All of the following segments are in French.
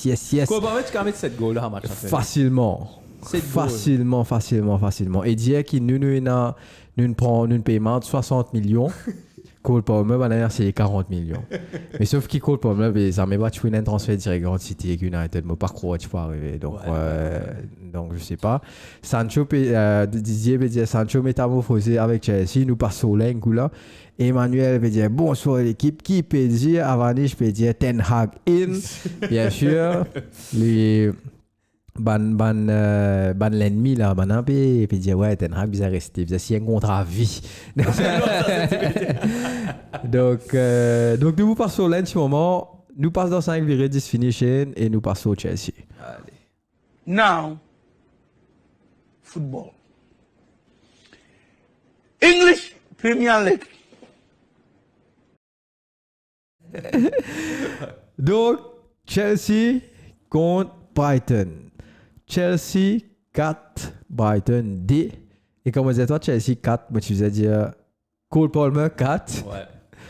yes. Cole Palmer, tu peux mettre 7 goals là, en match. Facilement. 7 Facilement. Et dire qu'il nous prend un paiement de 60 millions. Cole Palmer, c'est 40 millions. Mais sauf qu'il Cole Palmer, ça m'a pas tué un transfert direct en City avec United. Moi, par quoi tu peux arriver. Donc, donc, je sais pas. Sancho, Didier veut dire Sancho métamorphosé avec Chelsea. Nous passons au lingue là. Emmanuel veut dire bonsoir l'équipe. Qui peut dire Avanish peut dire Ten Hag in. Bien sûr. Les. L'ennemi là et puis dire ouais Ten Hag bien resté bien si un contrat à vie. donc nous passons là en ce moment, nous passons dans 5 virées 10 finishing et nous passons au Chelsea. Allez. Now football English Premier League. Donc Chelsea contre Brighton. Chelsea 4, Brighton D. Et comme on disait toi, Chelsea 4, moi tu faisais dire Cole Palmer 4. Ouais.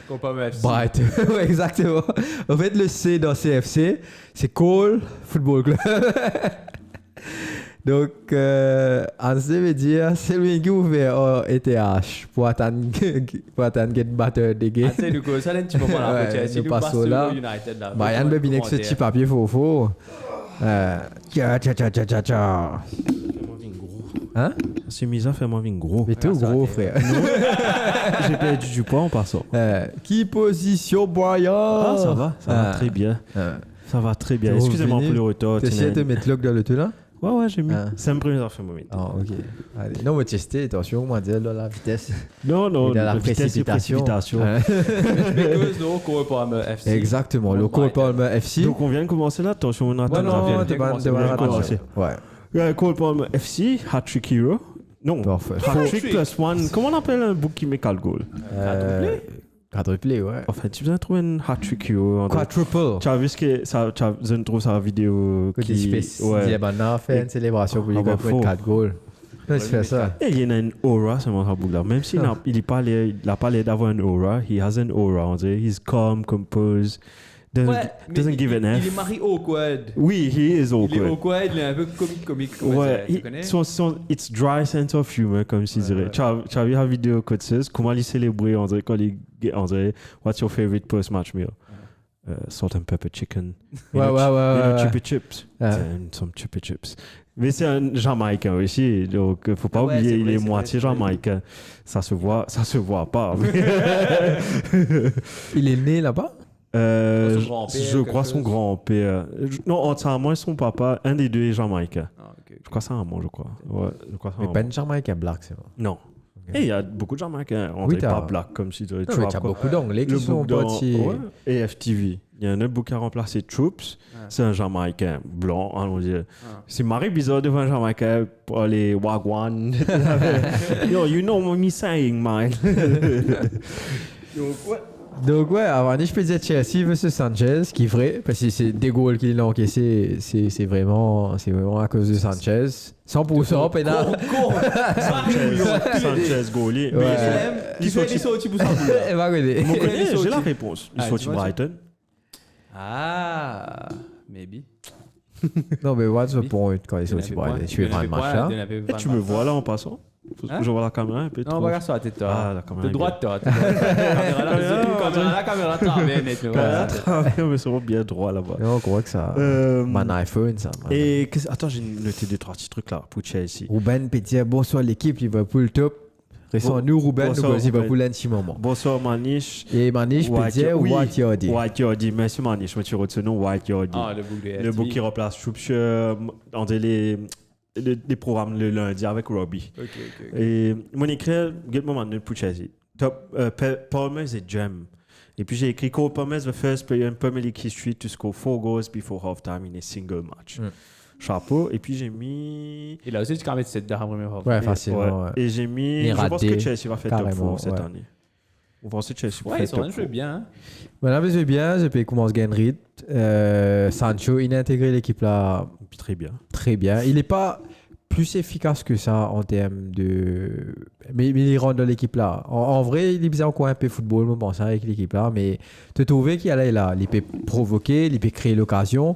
Cole Palmer FC. Brighton, ouais, exactement. En fait, le C dans CFC, c'est Cole Football Club. Donc, Hans veut dire, c'est lui qui ouvert au ETH pour attendre get batteur des games. Ah, c'est du coup, ça un petit moment là pour Chelsea. Nous passons là. United là. Bayern veut bien que ce petit papier faux. Tcha. Fais-moi vin gros. Hein? C'est Misa, fais-moi vin gros. Mais tout gros, frère. J'ai perdu du poids en passant. Qui position Brian? Ah, ça va très bien. Ça va très bien. Excusez-moi pour le retard. Tu essaies de mettre l'og dans le tout là? Ouais, j'ai mis. C'est un premier affaire moment. Ah, ok. Allez. Non, mais tester, attention, on va dire là, la vitesse. Non, Et dans la précipitation. Because no Cole Palmer FC. Exactement, le Cole Palmer FC. Donc on vient de commencer là, attention, on attend. Non, vient t'es pas commencer. Ouais. Cole Palmer FC, Hat-Trick Hero. Non, Parfait. Hat-Trick plus one. Comment on appelle un book qui met 4 goals? Quadruplé, ouais. En fait, tu viens de trouver un Hat-Trick Hero. Quadruple. Tu as vu ce que ça, tu as trouvé sa vidéo Que tu fais maintenant, fait une célébration pour lui mettre 4 goals. Tu fais ça. Et il y a une aura, c'est mon book là. Même s'il n'a pas l'air d'avoir une aura, he has an aura. On dirait, he's calm, composed. Doesn't give an F. Il est marié awkward. Oui, he is awkward. Il est awkward, il est un peu comique. Ouais, tu connais? it's dry sense of humor, comme je dirais. Tu as vu la vidéo Coaches, comment il célébrait, on dirait, on dirait, what's your favorite post-match meal? Salt and pepper chicken. Ouais. Chippy chips. Some chippy chips. Mais c'est un Jamaïcain aussi, donc faut pas oublier, il est moitié Jamaïcain. Ça se voit pas. Il est né là-bas? Je crois son grand-père. Non, entièrement, son papa, un des deux est jamaïcain. Je crois ça un mot, je crois. Ouais, je crois ça. Mais pas un jamaïcain black, c'est vrai. Non. Et il y a beaucoup de jamaïcains. On Oui, n'est pas black comme si tu il y a beaucoup d'anglais qui sont partis. Et FTV. Il y a un autre book qui a remplacé Troops. C'est un jamaïcain blanc, allons dire. C'est marré bizarre de voir un jamaïcain pour les Wagwan. Yo, you know what I'm saying, man. Donc ouais, avant je peux dire Chelsea versus Sanchez, qui est vrai, parce que c'est des goals qu'il a encaissé, c'est vraiment à cause de Sanchez. 100% pénal. Sanchez goalie. Il fait sorti pour ça. Elle va regarder. J'ai la réponse. Il sorti Brighton. Ah, maybe. Non, mais what's the point quand il est sorti Brighton? Tu es fan match là. Et tu me vois là en passant? Je vois la caméra un peu trop. Non, regarde ça, t'es Ah, la caméra. de droite, toi. La caméra travers, net. Mais c'est bien droit là-bas. Non, on croit que ça. Mon iPhone, ça. Et attends, j'ai noté 2-3 petits trucs là pour Chelsea. Ruben peut dire bonsoir l'équipe Liverpool top. Restons-nous, Ruben, nous aussi Liverpool un petit moment. Bonsoir Manish. Et Manish peut dire White Yardy. White Yardy, merci Manish, je me suis retenu White Yardy. Ah, le book de Le book qui remplace Shropshire, on dit les programmes le lundi avec Robbie. Ok. Et mon écrit, get moment de pour Chelsea. Top, Palmer is a gem. Et puis j'ai écrit Cole Palmer is the first player in Premier League history to score 4 goals before halftime in a single match. Chapeau. Et puis j'ai mis. Et là aussi, tu peux mettre cette dernière première fois. Ouais, facilement. Ouais. Et j'ai mis. Je pense que Chelsea va faire top 4 cette année. Vous pensez que Chelsea va Ouais, faire ils sont top en train de jouer bien. Voilà, mais c'est bien. J'ai pu commencer à gagner rythme. Sancho, il a intégré l'équipe là. Très bien. Très bien. Il n'est pas plus efficace que ça en termes de. Mais il rentre dans l'équipe là. En vrai, il est bien encore un peu football, je pense, avec l'équipe là. Mais te trouver qu'il est là. Il peut provoquer, il peut créer l'occasion.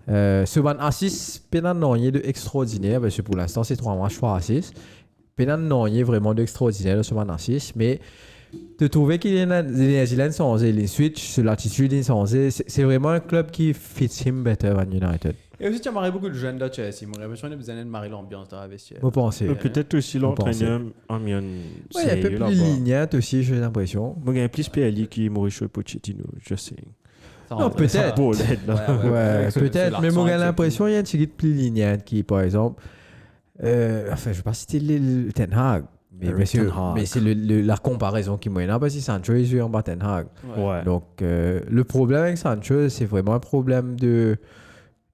Ce ban assist, Pénan non, il est de extraordinaire, parce que pour l'instant, c'est 3 matchs, 3 assists. Pénan non, il est vraiment d'extraordinaire, ce ban assist, mais de trouver qu'il y a l'énergie sans les switch, sur l'attitude sans c'est vraiment un club qui fits him better à United. Et aussi, tu as marqué beaucoup de jeunes de Chelsea. Mon l'impression que vous avez marqué l'ambiance dans la vestiaire. Vous pensez? Peut-être aussi l'entraîneur a mis un Ouais, il y a un peu plus lignant aussi, j'ai l'impression. Moi, il y a plus PLI qui est Mauricio Pochettino, je sais. Non, peut-être. Ouais, peut-être. Mais moi, j'ai l'impression qu'il y a un petit peu plus lignant qui, par exemple, enfin, je ne vais pas citer le Ten Hag. Mais c'est la comparaison qui m'a parce que Sancho est joué en bas Ten Hag. Ouais. Donc, le problème avec Sancho, c'est vraiment un problème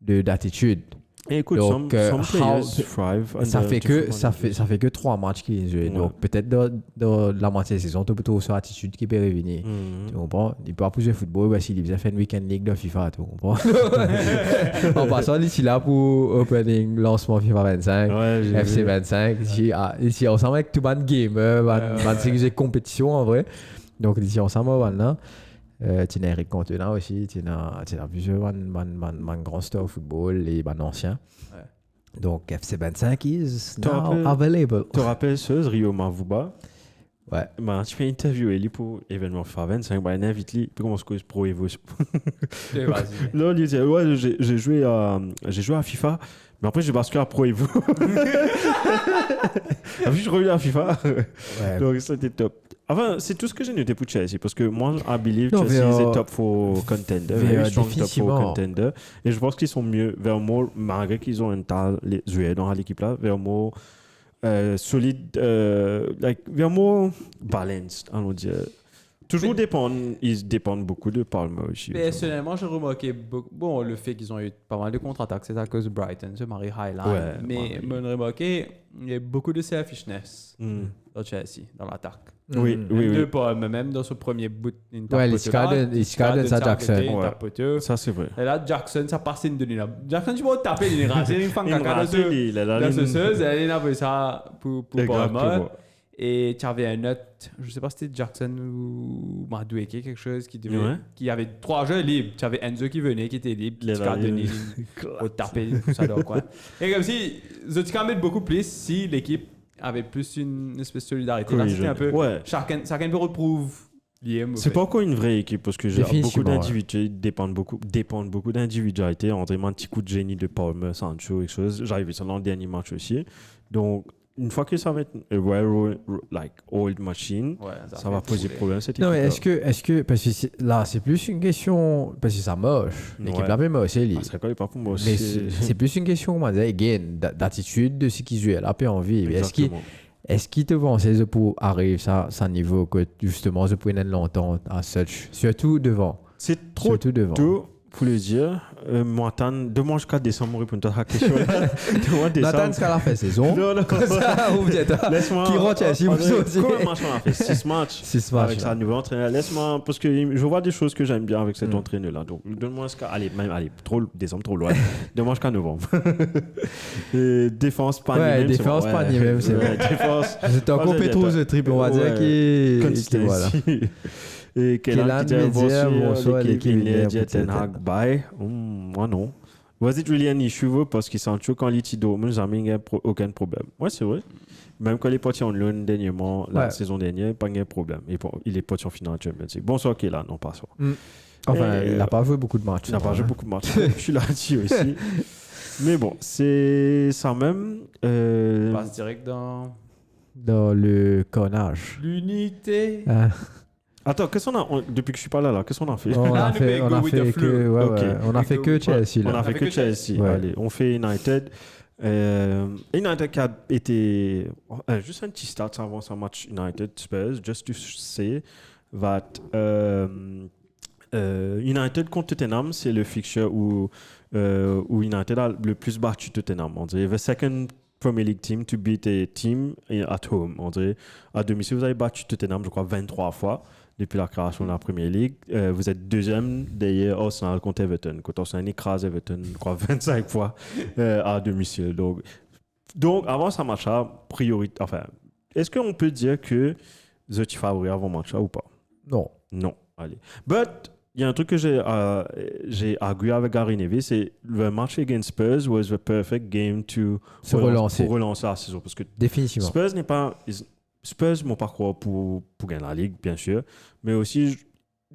d'attitude. Et écoute, donc, some players thrive. Ça fait que 3 matchs qu'il joue. Ouais. Donc, peut-être dans la moitié de la saison, tu peux trouver sur l'attitude qui peut revenir. Tu comprends? Il peut pas plus jouer football parce qu'il a fait une week-end league de FIFA. Tu comprends? En passant, ici là pour opening lancement FIFA 25, FC 25. Ici, ensemble avec tout le monde gamer, c'est compétition en vrai. Donc, ici, ensemble, maintenant. Tu as Eric Cantona aussi, tu as plusieurs grands stars au football, les anciens. Ouais. Donc FC25 is now available. Tu te rappelles ce Rio Mavuba? Ouais. Tu fais une interview pour événement FIFA 25, il invite lui, puis comment se cause Pro Evo. Là, il dit ouais, j'ai joué à FIFA, mais après j'ai basculé à Pro Evo. Après je suis revenu à FIFA. Ouais. Donc c'était top. Enfin, c'est tout ce que j'ai noté pour Chelsea, parce que moi, I believe Chelsea est top 4 contender, very strong top 4 contender, et je pense qu'ils sont mieux, vraiment, malgré qu'ils ont un talent, les joueurs dans l'équipe là, vraiment solide, vraiment balanced, on va dire. Toujours ils dépendent beaucoup de Palmer aussi. Personnellement, j'ai remarqué le fait qu'ils ont eu pas mal de contre-attaques, c'est à cause de Brighton, c'est Marie Highline. Ouais, mais j'ai remarqué, il y a beaucoup de selfishness dans Chelsea, dans l'attaque. Oui. Même dans ce premier bout, il se garde ça, Jackson. Ça, c'est vrai. Et là, Jackson, ça passe une demi. Jackson, tu vas taper une race, une fin caca dans ce seuse, elle a fait ça pour Palmer. Et tu avais un autre, je ne sais pas si c'était Jackson ou Madoueke, quelque chose qui avait 3 jeux libres. Tu avais Enzo qui venait, qui était libre, qui t'a donné au taper, tout ça dans quoi. Et comme si, je t'ai mettre beaucoup plus si l'équipe avait plus une espèce de solidarité. Là, c'était un peu, chacun peut retrouver Liam. C'est pas encore une vraie équipe parce que beaucoup d'individus dépendent beaucoup d'individualité. On dirait un petit coup de génie de Palmer, Sancho et choses. J'arrive ça dans le dernier match aussi. Donc, une fois que ça va être old machine, ça va poser problème cette équipe. Non, mais est-ce que parce que là, c'est plus une question parce que ça moche. L'équipe là même moche, c'est pas pour moi. Mais c'est plus une question, comment dire, again, d'attitude de ce qui joue là, puis envie. Est-ce qu'il te pensait pour arriver à ce niveau que justement je pouvais longtemps à such, surtout devant. C'est trop tôt pour le dire. Moi, de moi jusqu'à décembre, répondre à la question. Nathan, jusqu'à la fin saison. Non. Laisse-moi. Qui rentre ici, vous aussi. Combien de matchs on a fait 6 matchs. 6 matchs. Avec sa nouvelle entraîneur. Laisse-moi, parce que je vois des choses que j'aime bien avec cet entraîneur-là. Donc, donne-moi jusqu'à. Allez, décembre, trop loin. Donne-moi jusqu'à novembre. Défense, pas même. Défense, pas même, c'est vrai. Défense. C'était encore Petros, le triple, on va dire, qui. Voilà. Et quel an qui bonsoir l'équipe de Ten Hag bye. Moi non. Was it really an issue parce qu'ils sont toujours quand l'Itido, moi jamais aucun problème. Ouais, c'est vrai. Même quand il est parti en loan dernièrement, la saison dernière, pas de problème. Il est parti en finale Champions League. Bonsoir Kélan, non pas ça. Enfin, il n'a pas joué beaucoup de matchs. Il n'a pas joué beaucoup de matchs. Je suis là-dessus aussi. Mais bon, c'est ça même. On passe direct dans le connage. L'unité. Attends, depuis que je suis pas là, qu'est-ce qu'on a fait? On a fait que Chelsea. On a fait que Chelsea. Allez, on fait United. United qui a été juste un petit start avant ce match United Spurs, just to say that United contre Tottenham, c'est le fixture où United a le plus battu Tottenham. On dirait the second Premier League team to beat a team at home. On dirait à domicile, vous avez battu Tottenham, je crois, 23 fois. Depuis la création de la Premier League. Vous êtes deuxième derrière Arsenal contre Everton. Quand Arsenal écrase Everton, je crois, 25 fois à domicile. Donc avant ce match-là, priorité. Enfin, est-ce qu'on peut dire que vous êtes favori avant match-là ou pas? Non. Non. Allez. But, il y a un truc que j'ai argué avec Gary Neville, c'est le match against Spurs was the perfect game to Se relancer. pour relancer la saison. Parce que Définitivement. Spurs mon parcours pour gagner la Ligue, bien sûr, mais aussi,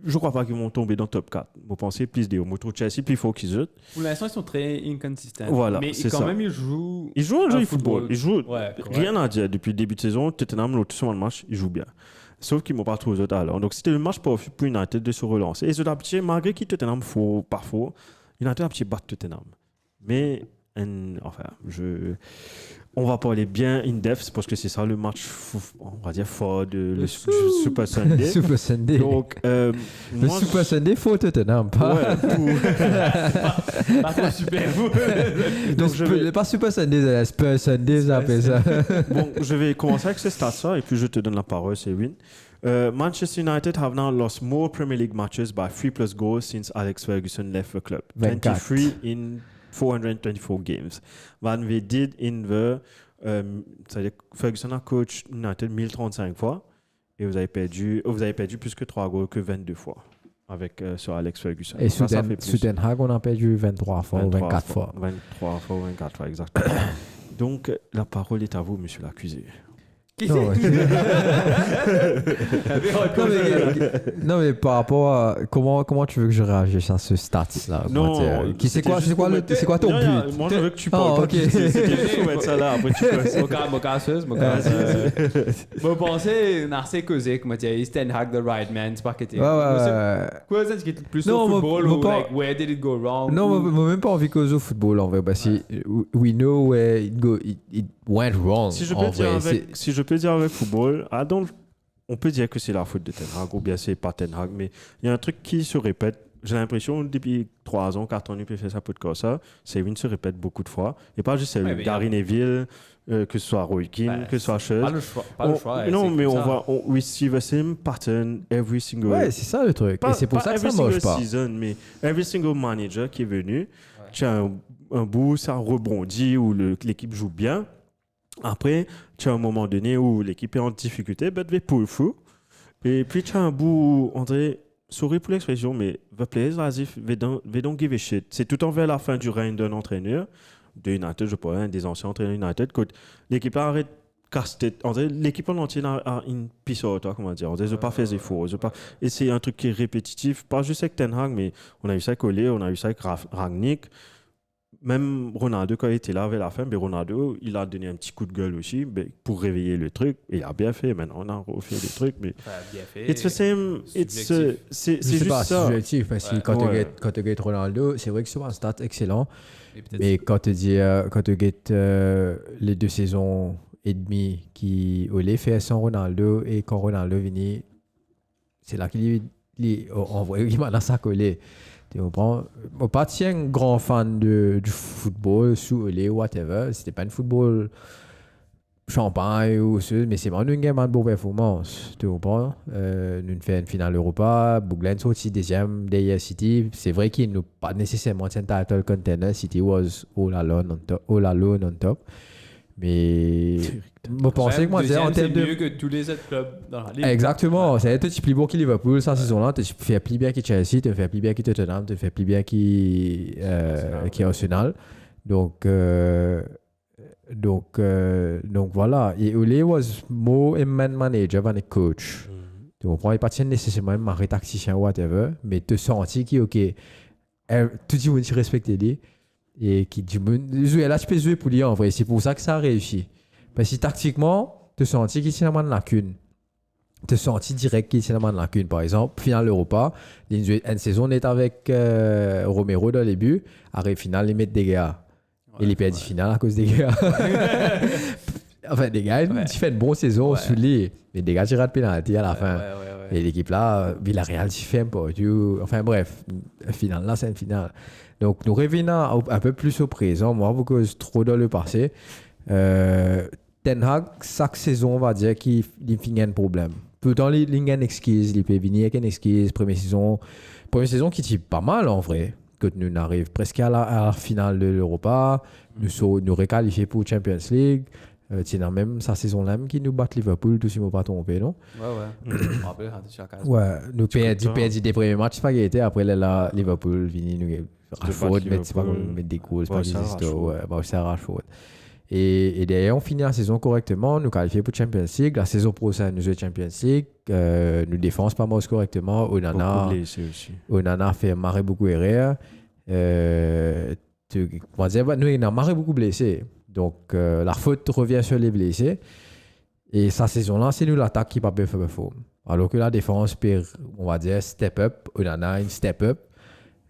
je ne crois pas qu'ils vont tomber dans le top 4. Vous pensez plus des Moto Chelsea, plus fort qu'ils eux. Pour l'instant, ils sont très inconsistants. Voilà, mais c'est quand ça. même, ils jouent. Ils jouent un jeu de football. Ils jouent, Ouais, rien à dire. Depuis le début de saison, Tottenham, l'autre sur le match, ils jouent bien. Sauf qu'ils ne m'ont pas trouvé aux autres alors. Donc, c'était le match pour United de se relancer. Et c'est d'habitude, malgré qu'ils Tottenham font parfois, United a un petit battre Tottenham. Mais, enfin, on va parler bien in-depth parce que c'est ça le match, on va dire, fort du Super Sunday. Super Sunday. Donc, le Super Sunday, faut Tottenham, pas. Ouais, Pas trop super. Donc, pas Super Sunday, c'est Super Sunday, ça appelle ça. Bon, je vais commencer avec ces stats-là et puis je te donne la parole, c'est Win. Manchester United have now lost more Premier League matches by 3+ goals since Alex Ferguson left the club. 23 in 424 games. Van they did in the... c'est-à-dire Ferguson a coach United 1035 fois et vous avez perdu plus que 3 goals que 22 fois avec sur Alex Ferguson. Et sous Den Haag, on a perdu 23 fois ou 24 fois. 23 fois ou 24 fois, exactement. Donc, la parole est à vous, monsieur l'accusé. Non, mais par rapport à comment tu veux que je réagisse à ce stats là? Non, c'est quoi ton but? Moi, je veux que tu parles. Ok. C'était juste pour mettre ça là. Après, tu peux. Moi, pensez, Narcé causé, comme tu dis, Ten Hag, the right man, c'est pas que t'es. Ouais. Quoi, ça, c'est plus au football ou like, where did it go wrong? Non, moi, même pas envie cause au football en vrai. Parce que we know where it went wrong. Si je peux dire avec football, on peut dire que c'est la faute de Ten Hag ou bien c'est pas Ten Hag, mais il y a un truc qui se répète. J'ai l'impression depuis 3 ans, 4 ans, il peut faire ça comme ça. Sevin se répète beaucoup de fois. Et pas juste Sevin, Gary Neville, que ce soit Roy Keane, que ce soit Chose. Pas le choix. Non, mais we see the same pattern every single... Ouais, c'est ça le truc. Et c'est pour ça que ça moche pas. Season, mais every single manager qui est venu, tu as un bout, ça rebondit, où l'équipe joue bien. Après, tu as un moment donné où l'équipe est en difficulté, but they pull through. Et puis, tu as un bout, André, sorry pour l'expression, mais the players as if they don't give a shit. C'est tout en vers la fin du règne d'un entraîneur, de United, je parle, des anciens entraîneurs United, que l'équipe arrête casse-tête. L'équipe en entier a une pisse-toi, comment dire. Ils n'ont pas fait des efforts. Et c'est un truc qui est répétitif, pas juste avec Ten Hag, mais on a eu ça avec Ole, on a eu ça avec Rangnick. Même Ronaldo, quand il était là vers la fin, mais Ronaldo, il a donné un petit coup de gueule aussi pour réveiller le truc. Et il a bien fait. Maintenant, on a refait des trucs. Mais bien fait. It's the same. C'est juste pas ça. Subjectif, parce que quand tu gagnes Ronaldo, c'est vrai que c'est un stat excellent. Mais quand tu gagnes les 2 saisons et demie qui Olé fait sans Ronaldo et quand Ronaldo vient, c'est là qu'il envoie il m'a dans sa collée. Tu comprends? Moi, pas un grand fan du football sous Olé ou whatever. C'était pas un football champagne ou ce, mais c'est vraiment une game de bonne performance. Tu comprends? Nous fait une finale Europa, Bouglen sorti deuxième derrière City. C'est vrai qu'il n'a pas nécessairement un title contender. City was all alone on top. Mais je pensais que moi, en termes de. C'est mieux que tous les autres clubs dans la ligue. Exactement. C'est un petit plus bon que Liverpool, cette saison-là. Tu fais plus bien que Chelsea, tu fais plus bien que Tottenham, tu fais plus bien qu'Arsenal. Donc voilà. Et Ole was more a man manager than a coach. Tu comprends? Il ne pas nécessairement un mari tacticien ou whatever, mais tu sens qu'il ok, tout le monde respecte lui. Et qui dit là tu peux jouer pour lui en vrai, c'est pour ça que ça a réussi parce que tactiquement tu sens qu'il y a une lacune, tu sens direct qu'il y a une lacune. Par exemple finale Europa, une saison on est avec Romero dans les buts, après finale ils mettent des gars et ils perdent finale à cause des gars. Enfin des gars ils font une bonne saison sous lui, mais des gars ils ratent penalty à la fin. Et l'équipe là Villarreal ils font pas enfin bref, finale là c'est une finale. Donc, nous revenons un peu plus au présent. Moi, beaucoup trop dans le passé. Ten Hag, chaque saison, on va dire qu'il finit un problème. Pourtant, il y a une excuse. Il peut venir avec une excuse. Première saison qui tire pas mal, en vrai. Que nous arrivons presque à la finale de l'Europa. Nous requalifiés pour Champions League. Tiens, même sa saison-là, qui nous bat Liverpool, tout si je ne pas trompé, non? Ouais. Je me rappelle, Ouais, nous perdons des premiers matchs, pas été. Après, là, Liverpool, vini nous Rashford, mais c'est pas comme mettre des goals, c'est pas des histoires. Ouais, bah, c'est Rashford. Et derrière, on finit la saison correctement, nous qualifions pour Champions League. La saison prochaine, nous jouons Champions League. Nous défendons pas mal correctement. Onana fait marrer beaucoup erreur. Comment dire, nous, il a marré beaucoup blessé. Donc, la faute revient sur les blessés. Et sa saison-là, c'est nous l'attaque qui n'a pas fait performer. Alors que la défense, on va dire, step up. Onana, une step up.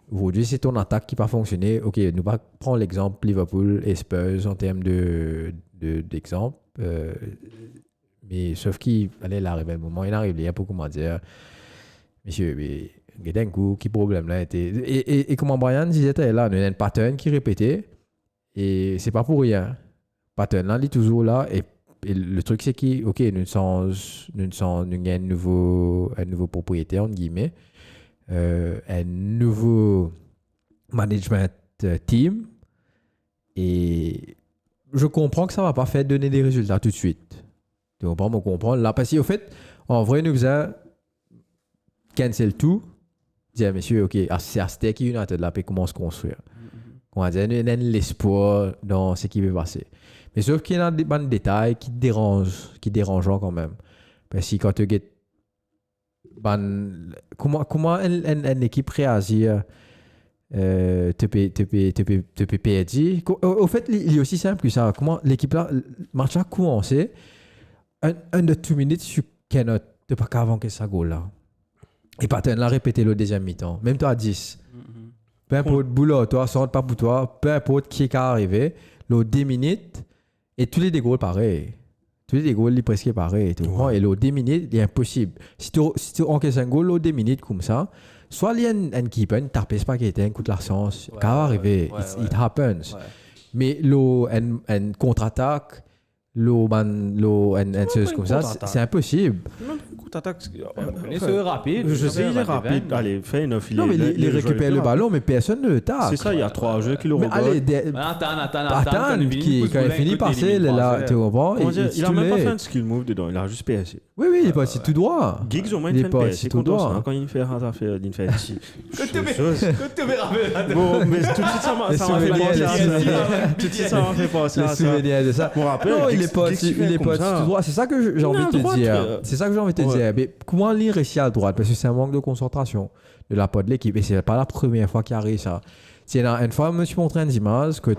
Aujourd'hui, c'est ton attaque qui n'a pas fonctionné. Ok, nous va prendre l'exemple Liverpool et Spurs en termes d'exemple. Mais sauf qu'il arrive un moment, il arrive là pour comment dire, monsieur, mais d'un coup, qui problème là était. Et comment Brian disait là, nous avons un pattern qui répétait et c'est pas pour rien. Pattern là, il est toujours là et le truc c'est que, ok, nous avons un nouveau propriétaire entre guillemets. Un nouveau management team et je comprends que ça va pas faire donner des résultats tout de suite. Tu comprends, on comprend là parce qu'au fait en vrai nous faisons cancel tout dire monsieur ok c'est à Steak United là puis comment se construire on va dire nous avons l'espoir dans ce qui va passer mais sauf qu'il y a des détails qui dérangent quand même parce que quand tu get comment une équipe réagit te peut perdre au fait il est aussi simple que ça comment l'équipe là match a commencé un de 2 minutes tu cannot te pas qu'avant que ça goal là et pas l'a répété le deuxième mi-temps même toi à 10 peu importe boulot toi sort pas pour toi peu importe qui est arrivé le 2 minutes et tous les goals pareil. Tous les goals, ils presque pareil. Et l'eau 2 minutes, il est impossible. Si tu encaisses un goal, l'eau 2 minutes comme ça, soit il y a un keeper, ne tapes pas qu'il y a un coup de la chance. Quand arriver, it happens. Ouais. Mais l'eau, un contre-attaque, l'eau, un chose comme ça, c'est impossible. Contre-attaque, c'est rapide. Je sais, il est rapide. Allez, fais une offre. Non, mais il récupère le ballon, mais personne ne le tape. C'est ça, il y a 3 jeux qui le regardent. Attends, quand il finit par passer, là, tu comprends? Il a même pas fait un skill move dedans, il a juste PSC. Oui, il est passé tout droit. Giggs au moins il fait un PSC tout droit. Quand il fait un affaire, il fait un petit. Bon, mais tout de suite ça m'a fait penser à ça. Les souvenirs de ça. Mon rappel, il est pas tout droit. C'est ça que j'ai envie de te dire. C'est ça que j'ai envie de te dire. Mais comment il réussit à droite? Parce que c'est un manque de concentration de la part de l'équipe. Et c'est pas la première fois qu'il arrive ça. C'est une fois, je me suis montré une image que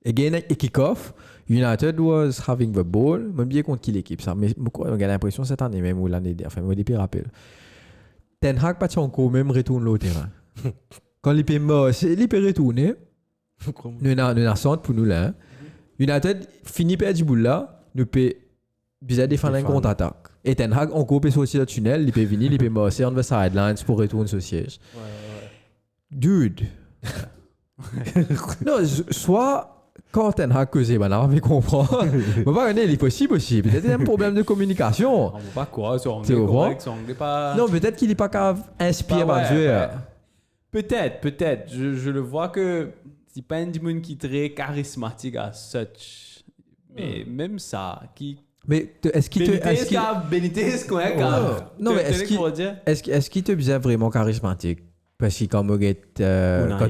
again, et kick-off, United was having the ball. Même bien contre qui l'équipe, ça. Mais j'ai l'impression cette année même ou l'année dernière. Enfin, moi, depuis rappel. Ten Hag, pas encore même retourne au terrain. Quand il peut retourner, nous avons centre pour nous là. United finit par du bout là, nous peut bien défendre un contre-attaque. Et Ten Hag encore peut sortir le tunnel, il peut venir, il peut marcher on the sidelines pour retourner sur siège. Dude. Non, soit quand Ten Hag cause, on va comprendre. On va pas il est possible aussi. Peut-être un problème de communication. On va pas quoi, sur anglais correct, pas. Non, peut-être qu'il n'est pas capable d'inspirer un joueur. Peut-être. Je le vois que c'est pas un monde qui est très charismatique à such. Mais même ça, qui. Mais est-ce qu'il te. Benitez, quoi, non, mais est-ce qu'il te devient vraiment charismatique? Parce que quand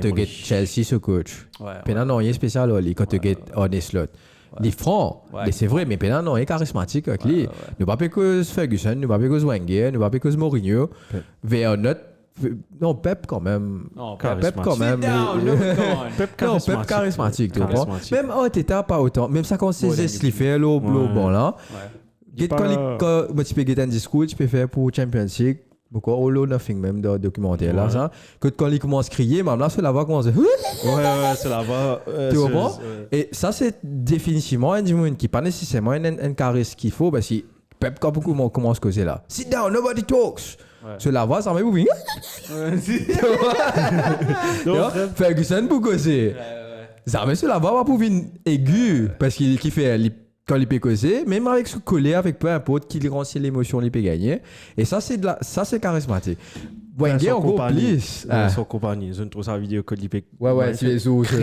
tu get Chelsea ce coach, non, il est spécial quand tu get Honest Slot. Il est franc, c'est vrai, mais non, il est charismatique avec lui. Nous pas que Ferguson, nous pas que Wenger, nous pas que Mourinho. Vers notre non, Pep quand même. Pep quand même. Pep charismatique, tu vois. Même Arteta pas autant. Même ça quand c'est sliffé le bon là. Quand tu peux get un discours, tu peux faire pour Champions League. Pourquoi all or nothing même dans le documentaire là ça que quand il commence à crier même là c'est la voix commence c'est la voix tu vois et ça c'est définitivement un monde qui pas nécessairement un charisme qu'il faut parce que Pep quand beaucoup commence à causer là sit down nobody talks c'est la voix ça m'a oublié Ferguson pour causer ça mais c'est la voix pour venir aigu parce qu'il fait quand il peut causer, même avec ce collé, avec peu importe, qu'il rend l'émotion, il peut gagner. Et ça, c'est charismatique. Wenger encore plus. Son compagnie, je trouve ça vidéo que l'IP. Ouais, c'est les autres.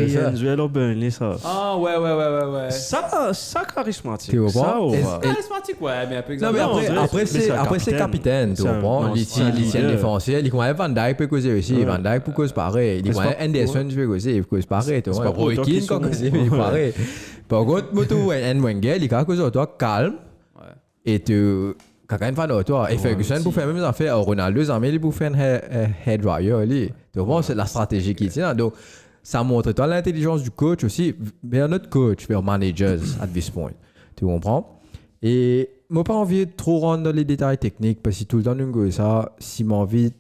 Ça. Ah, ouais. Ça charismatique. Tu vois? Charismatique, ouais, mais un peu Non, mais après c'est capitaine, tu comprends? L'Étienne défensif, il connaît Van Dijk peut causer aussi, Van Dijk peut causer pareil, il connaît Anderson peut causer, il cause pareil, tu vois? Roy Keane peut causer pareil. Par contre, Wenger, il a causé toi calme et tu quelqu'un une fan de toi. Et Ferguson pour faire même affaire, Ronaldo jamais il pour faire un head dryer, tu vois? C'est la stratégie qu'il tient. Donc ça montre toi l'intelligence du coach aussi, mais notre coach, mais managers at this point. Tu comprends? Et moi pas envie de trop rentrer dans les détails techniques parce que tout le temps nous ça si m'a envie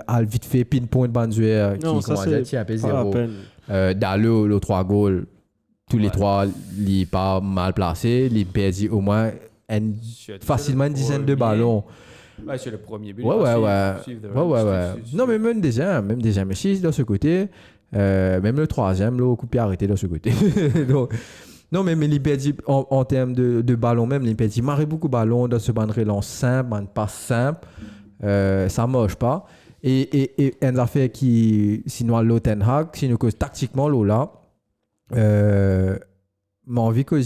à vite fait pinpoint Banzuer qui commence à tirer P0 dans le 3 goals tous les trois il pas mal placé il perdit au moins facilement une dizaine de ballons. Ouais, c'est le premier but. Ouais. Non, mais même deuxième aussi de ce côté. Même le troisième, le coup arrêté de ce côté. Donc, non, mais il perdit en termes de ballon même, il perdit marre beaucoup de ballons dans ce bande relance simple, bande pas simple. Ça marche pas. Et une affaire qui, sinon, l'Oten Hag, sinon, que tactiquement, là, m'a envie que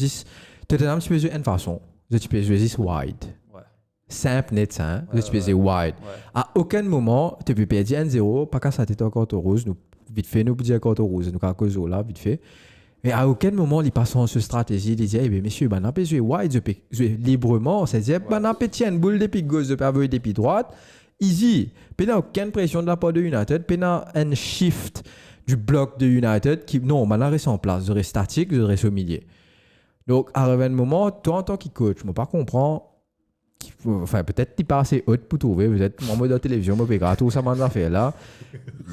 Tottenham, tu peux jouer une façon. Tu peux jouer wide. Simple, net, ça. Tu peux jouer wide. À aucun moment, tu peux perdre 1-0, pas qu'à ça t'est encore au rouge. Nous, vite fait, nous, dire encore au rouge. Nous, à cause là, vite fait. Mais à aucun moment, ils passent en ce stratégie. Ils disent, eh bien, messieurs, on peut jouer wide, je peux jouer librement. C'est-à-dire, on peut tirer une boule depuis gauche, je peux avoir depuis droite. Easy. Puis, il n'y a aucune pression de la part de United. Puis, il y a un shift du bloc de United qui, non, maintenant, reste en place. Je reste statique, je reste au milieu. Donc, à un moment, toi, en tant que coach, je ne pas comprendre. Enfin, peut-être qu'il n'est pas assez haut pour trouver. Vous êtes en mode de télévision, mais tout ça, m'a fait là.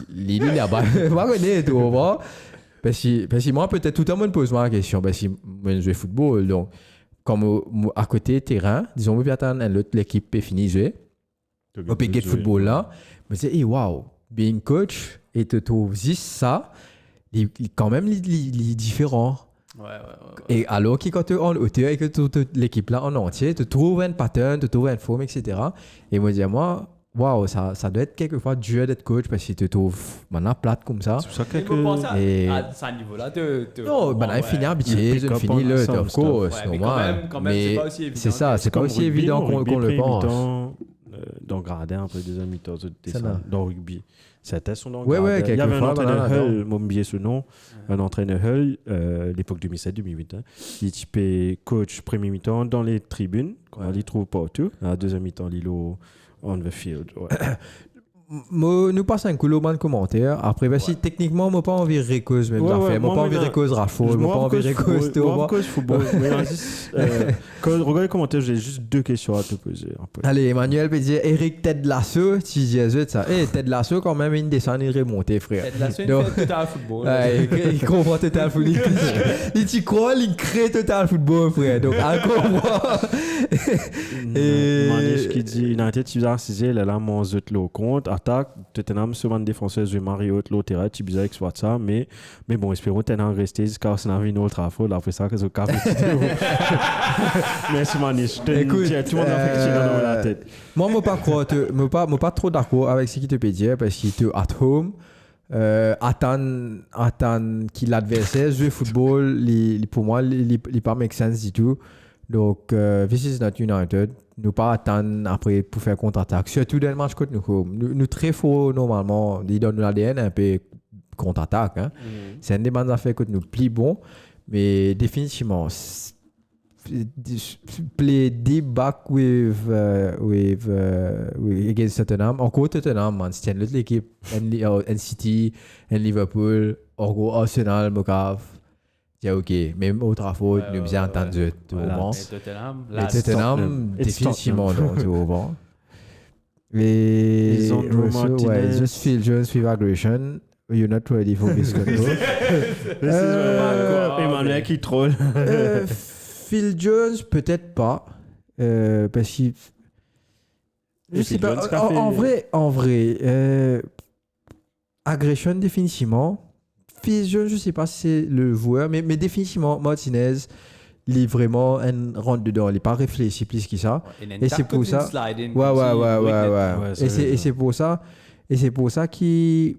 Il est là-bas. Je ne connais pas. Parce que moi, peut-être tout le monde pose moi la question. Parce que moi, je joue au football. Donc, comme à côté terrain, disons, on peut attendre l'autre l'équipe est finie de jouer. On peut get football là. Mais c'est, hey, wow, being coach, et tu trouves juste ça, quand même, il est différent. Ouais. Et alors que quand tu es en hauteur et que toute l'équipe là en entier, tu trouves un pattern, tu trouves une forme, etc. Et moi, waouh, ça doit être quelquefois dur d'être coach parce que tu trouves maintenant plate comme ça. C'est ça que à ce niveau-là non, il finit habitué, il finit le of course, normal. Mais c'est ça, c'est pas aussi évident qu'on le pense. Dans gradin un peu deuxième mi-temps dans rugby. C'était son nom. Ouais, il y avait un entraîneur Hull, mon billet ce nom, un entraîneur Hull, l'époque 2007-2008. Il typait coach premier mi-temps dans les tribunes, on les trouve partout. À deuxième mi-temps, il est on the field. Ouais. Nous passons un coup de commentaire. Après, si techniquement, je n'ai pas envie de récause même affaires. Je n'ai pas envie de récause Rashford, je n'ai pas envie de récause Théo. Football. Regarde les commentaires, j'ai juste deux questions à te poser. Allez, Emmanuel peut dire Eric Ted Lasso, tu disais ça. Ted Lasso, quand même, il descend, il remonte, frère. Ted Lasso, il fait total football. Il comprend total football. Il t'y croit, il crée total football, frère. Donc, à comprendre. Et. Maniche qui dit United, tu as assisé, là, mon zut le compte. Attaque, Tottenham se vend défenseur de Mario Lotera, tu bizarre avec ça, mais bon, espérons Tottenham rester jusqu'à Arsenal une autre affaire, après ça, que ce cap. Merci Maniche. Écoute, tout le monde a fait dans la tête. Moi, je ne suis pas trop d'accord avec ce qu'il te peut dire, parce qu'il est at home. Attendre qu'il l'adversaire joue au football, pour moi, il n'est pas make sense du tout. Donc, this is not United. Nous pas attendre après pour faire contre-attaque. Surtout dans le match contre nous. Nous très faux normalement. Il donne l'ADN un peu contre-attaque. Hein. C'est un des bonnes affaires que nous plus bon. Mais définitivement, play deep back with against Tottenham. Encore Tottenham, man. C'est l'autre équipe. City, Liverpool, Arsenal, Mocav. C'est ok, même au Trafford, nous faisons entendre tout le monde. Mais Tottenham, définitivement, non, tu vois. Et just Phil Jones with aggression. You're not ready for this control. Emmanuel qui troll. Phil Jones, peut-être pas. Parce qu'il. Je sais pas. En vrai, aggression, définitivement. Je ne sais pas si c'est le joueur, mais définitivement, Martinez, il est vraiment un rentre dedans, il n'est pas réfléchi plus que ça. Et c'est pour ça. Ouais. Et c'est pour ça. Et c'est pour ça qui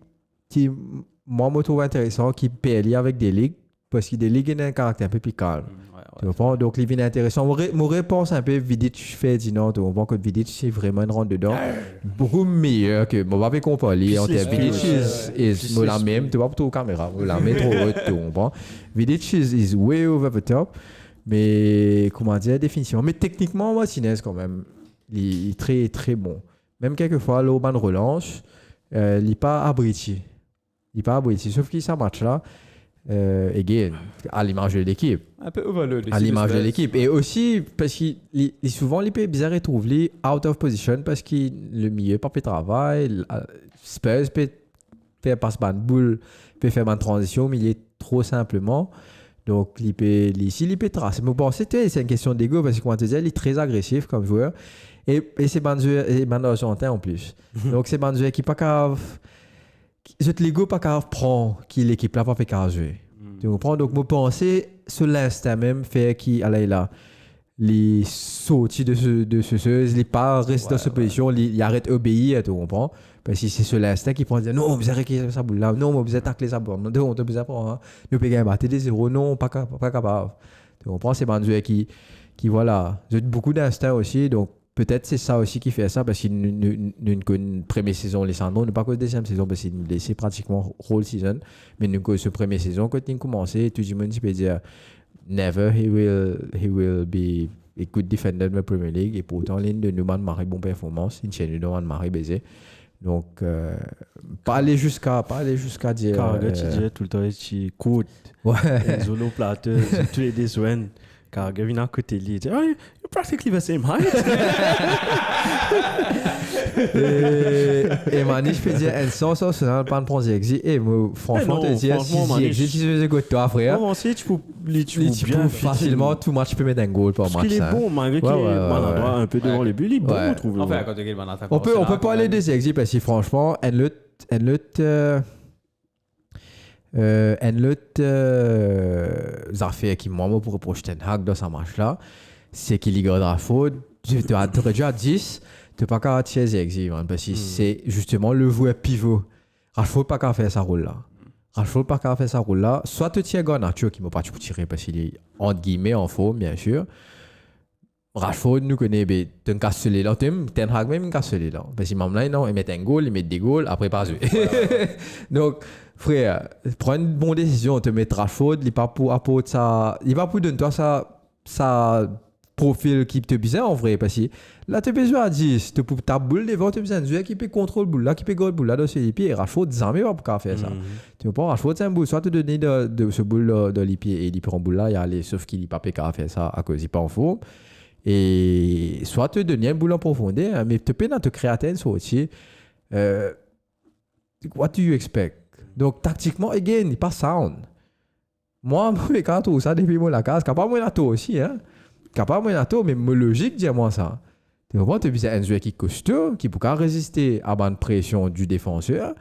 moi, je trouve intéressant, qui paye avec des ligues, parce que des ligues ont un caractère un peu plus calme. Tu comprends? Donc, les vignes intéressants. Mon réponse un peu Vidic fait dit non, tu comprends que Vidic, c'est vraiment une rentre dedans. Beaucoup meilleur que. Bon, on va pas comparer. Vidic is la même, tu vois, pour la caméra. La même trop haute, tu comprends? Vidic is way over the top. Mais, comment dire, définitivement. Mais techniquement, Martinez, quand même, il est très, très bon. Même quelquefois, l'Auban relance, il n'est pas abruti. Sauf qu'il ça match là. Again, à l'image de l'équipe. Un peu overload. À l'image de l'équipe. Et aussi, parce qu'il souvent, il peut bizarre trouve lui out of position parce que le milieu pas fait travail. Spurs peut faire passer une boule, peut faire une transition, mais il est trop simplement. Donc, il peut tracer. Mais bon, c'est une question d'ego parce que, comment te dire, il est très agressif comme joueur. Et c'est un Argentin en plus. Donc, c'est un joueur qui n'est pas capable. L'ego pas capable prendre qui l'équipe là pas fait qu'à jouer. Tu comprends? Donc, moi penser sur l'instant même fait qu'il allait là les sorties de ce il pas reste dans cette position, il arrête obéir, tu comprends? Parce que c'est sur l'instant qui prend dire non, vous avez ça boule là, non, vous avez taclé ça boule, non, on te besoin pas, nous peut gagner battre des zéros, non, pas capable. Tu comprends? C'est un joueur qui voilà, j'ai beaucoup d'instinct aussi, donc peut-être c'est ça aussi qui fait ça parce qu'il une première saison Lissandro, ne pas que deuxième saison parce qu'il nous laissait pratiquement whole season, mais nous que ce première saison quand il commençait, tout le monde peut dire never he will be a good defender de la Premier League et pourtant il de nous marrer bonne performance, il tient nous marrer baiser. Donc pas aller jusqu'à dire car tu dis tout le temps tu coûte ouais zone plateau tous les deux semaines. Car Gavin à côté lui dit, oh, you're practically the same height. Et Mani, je peux dire, un sens, ça n'a pas de prendre exit. Et moi, franchement, te dire, si exit, si je faisais quoi toi, frère. Non, si tu peux bien facilement, tout match peut mettre un goal par match. Parce qu'il est bon, malgré qu'il est maladroit un peu devant le but, il est bon, je trouve. Enfin, quand tu es maladroit. On peut pas aller des exits parce que franchement, un autre affaire qui moi pour reprocher Ten Hag dans ce match-là, c'est qu'il y gardera faute. Tu aurais déjà 10, tu n'as pas qu'à tirer les exits, parce que c'est justement le joueur pivot. Rashford pas qu'à faire sa rôle-là. Soit tu tires Garnacho qui ne m'a pas tiré parce qu'il est entre guillemets en forme, bien sûr. Rashford nous connaît, tu as un casse-celé là, Ten Hag même un casse-celé là. Parce que même là, non, il met un goal, il met des goals, après pas jouer. Donc, frère, prends une bonne décision, te mettre Rashford, il va pour apporter ça, il va pour donner toi ça profil qui te bizarre en vrai, parce que là, tu as besoin à 10, pour ta boule devant, tu as besoin de jouer qui peut contrôler boule là, qui peut goal boule là, dans ses pieds, et Rashford, jamais va pour faire ça. Tu vois, Rashford, c'est un boule, soit te donner de ce boule dans les pieds, et il prend boule là, il y a les, sauf qu'il n'est pas qu'à faire ça à cause il n'est pas en forme. Et soit te donner un boule en profondeur, mais tu peux te créer une sortie. What do you expect? Donc, tactiquement, again, il n'est pas sound. Moi, quand tout ça, depuis moi, la case, capable moi, tout aussi, hein. Capable moi, tout, mais ma logique, dis-moi ça. Tu comprends? Tu as un joueur qui est costaud, qui peut résister à la pression du défenseur,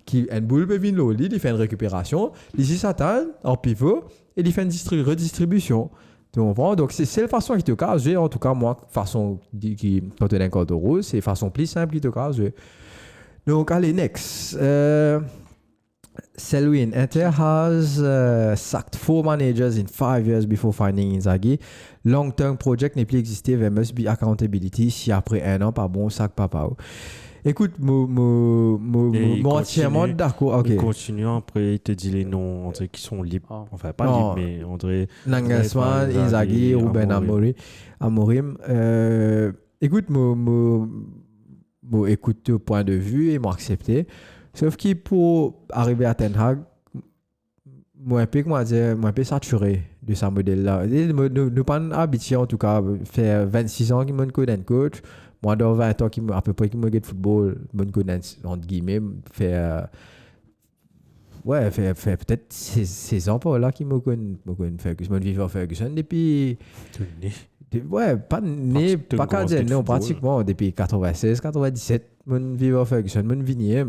qui a une boule peut venir l'eau, il fait une récupération, il s'attend en pivot, et il fait une redistribution. Tu comprends? Donc, c'est la façon qui te casse jouer. En tout cas, moi, façon qui, quand tu es un code rouge, c'est la façon plus simple qui te casse jouer. Donc, allez, next. Selwyn, Inter has sacked 4 managers in 5 years before finding Inzaghi. Long-term project n'est plus existé, there must be accountability. Si après 1 an, pas bon, sac papa. Écoute, moi entièrement d'accord. Okay. Il continue, après il te dit les noms, on dirait qu'ils sont libres. Enfin, pas libres, mais on dirait... Nagelsmann, Inzaghi, Ruben Amorim. Écoute, écoute ton point de vue et m'accepter. Sauf que pour arriver à Ten Hag, moi un peu saturé de ce modèle-là. Nous pas habitués en tout cas, faire 26 ans que je connais un coach. Moi, dans 20 ans, à peu près, qui me regarde football, je connais, entre guillemets, faire peut-être 16 ans par là qui me connaît Ferguson. Je vis en Ferguson depuis. Ouais, pas né, pas qu'à dire, non, pratiquement, depuis 96, 97, je vis en Ferguson, je vis.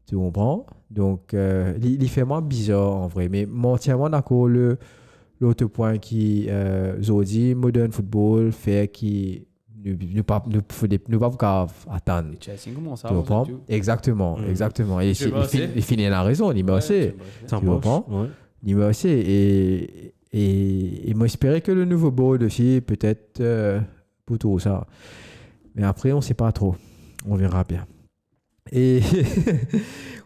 Tu comprends? Donc, il fait moins bizarre en vrai, mais entièrement d'accord. Le l'autre point qui Zodi, modern football fait qui nous pas attendre. Chelsea comment ça Tu comprends? Exactement. Et il finit la raison, il m'a aussi. Tu comprends? Il m'a aussi. Et moi, j'espérais que le nouveau board aussi, peut-être pour tout ça. Mais après, on ne sait pas trop. On verra bien. Et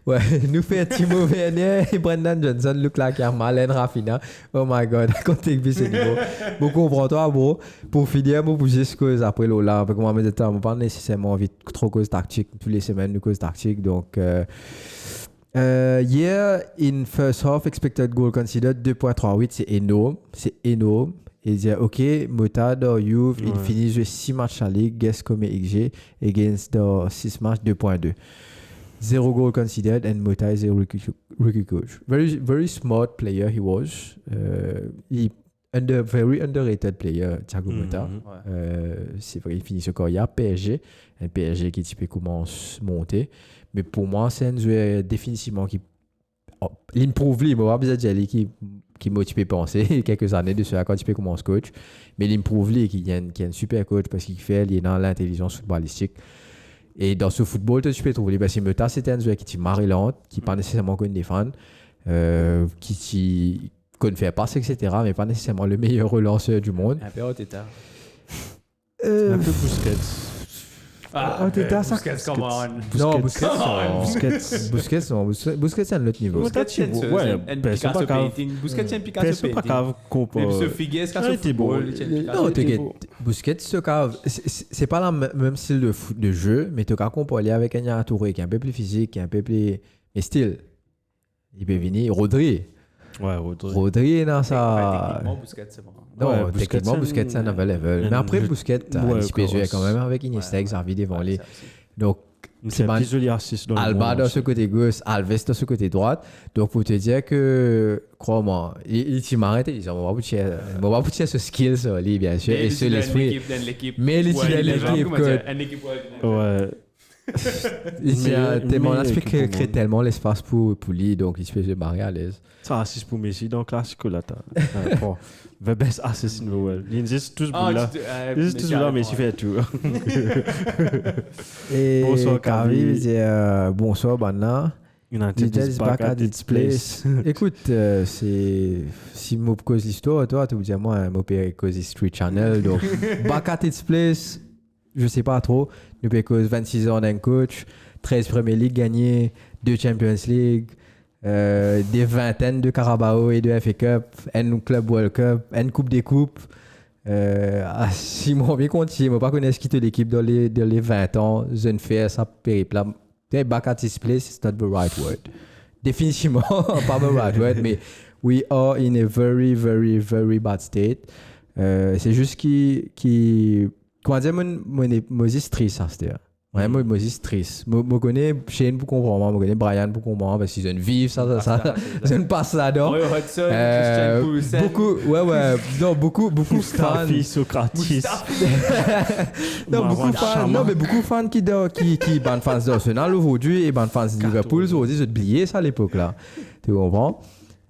ouais, nous fait Timo Werner et Brendan Johnson, Luke Lacarma, Len Rafina. Oh my god, quand tu es ce niveau. Beaucoup comprends-toi, bro. Pour finir, moi, pour juste cause après Lola, parce que moi, je n'ai pas nécessairement envie de trop cause tactique. Toutes les semaines, nous cause tactique. Donc, hier, in first half, expected goal considered 2.38, c'est énorme. Et il dit, OK, Motard, Youth, il finit jouer 6 matchs à Ligue, guess comme XG, against 6 matchs, 2.2. 0 goal considered, and Motard is a rookie coach. Very smart player he was. Very underrated player, Thiago Motta. C'est vrai, il finit ce corps. Il y a PSG, un PSG qui type commence à monter. Mais pour moi, c'est un joueur définitivement qui l'improve, il m'a besoin de qui m'a typé penser quelques années de cela quand tu peux commencer coach. Mais l'improve, qui est un super coach parce qu'il est dans l'intelligence footballistique. Et dans ce football, tu peux trouver, parce que Mota, c'était un joueur qui est marrant, qui n'est pas nécessairement connu des fans, qui ne fait pas, etc., mais pas nécessairement le meilleur relanceur du monde. Un peu Oteta. Un peu Busquets. Oteta, ça. Busquets, come on. Non, Busquets, c'est un autre niveau. Busquets, c'est un Picasso painting. Busquets, c'est un Picasso painting. C'est pas grave. Mais ce Figues, c'est un football. Non, Busquets, c'est pas le même style de jeu, mais tu as comparé avec un Yaya Touré qui est un peu plus physique, qui est un peu plus. Mais style. Il peut venir. Rodri. Ouais, Rodri, non, ça. Techniquement, Busquets, c'est bon. Non, techniquement, Busquets, c'est un nouvel level. Mais après, Busquets, il peut jouer quand même avec Iniesta, Xavi devant lui. Donc, c'est un petit joli assist dans le Alba dans ce côté gauche, Alves dans ce côté droite. Donc, pour te dire que, crois-moi, il m'arrête, il dit, on va pousser ce skill, lui, bien sûr, et sur l'esprit. Mais il est l'équipe. Ouais. Mon aspect crée tellement l'espace pour lui, donc il se fait marier à l'aise. Ça assiste pour Messi dans le classique là. The best assist in the world. Il existe tous là. Il existe tous là, Messi fait tout. Et bonsoir Kavi, il dit bonsoir Banna. United is back at its place. Écoute, si je cause l'histoire, toi, tu me dis moi, je cause Street Channel, donc back at its place. Je ne sais pas trop. Nous avons 26 ans d'un coach, 13 Premier League gagnés, 2 Champions League, des vingtaines de Carabao et de FA Cup, un Club World Cup, une Coupe des Coupes. Si je bien compte, je ne connais pas quitter l'équipe dans les 20 ans, je ne fais ça périple. Back at this place, it's not the right word. Définitivement, pas the right word, mais we are in a very, very, very bad state. C'est juste qui comment dire, moi c'est triste, ça, c'est-à-dire. Ouais, moi c'est triste. Moi connais Shane pour comprendre, moi connais Brian pour comprendre, parce qu'ils ont vivre ça, ils ont passe là-dedans. Beaucoup, beaucoup fans. Socrates. Non, beaucoup fans qui ban fans d'Arsenal aujourd'hui et ban fans de Liverpool aujourd'hui, j'ai oublié ça à l'époque là. Tu comprends?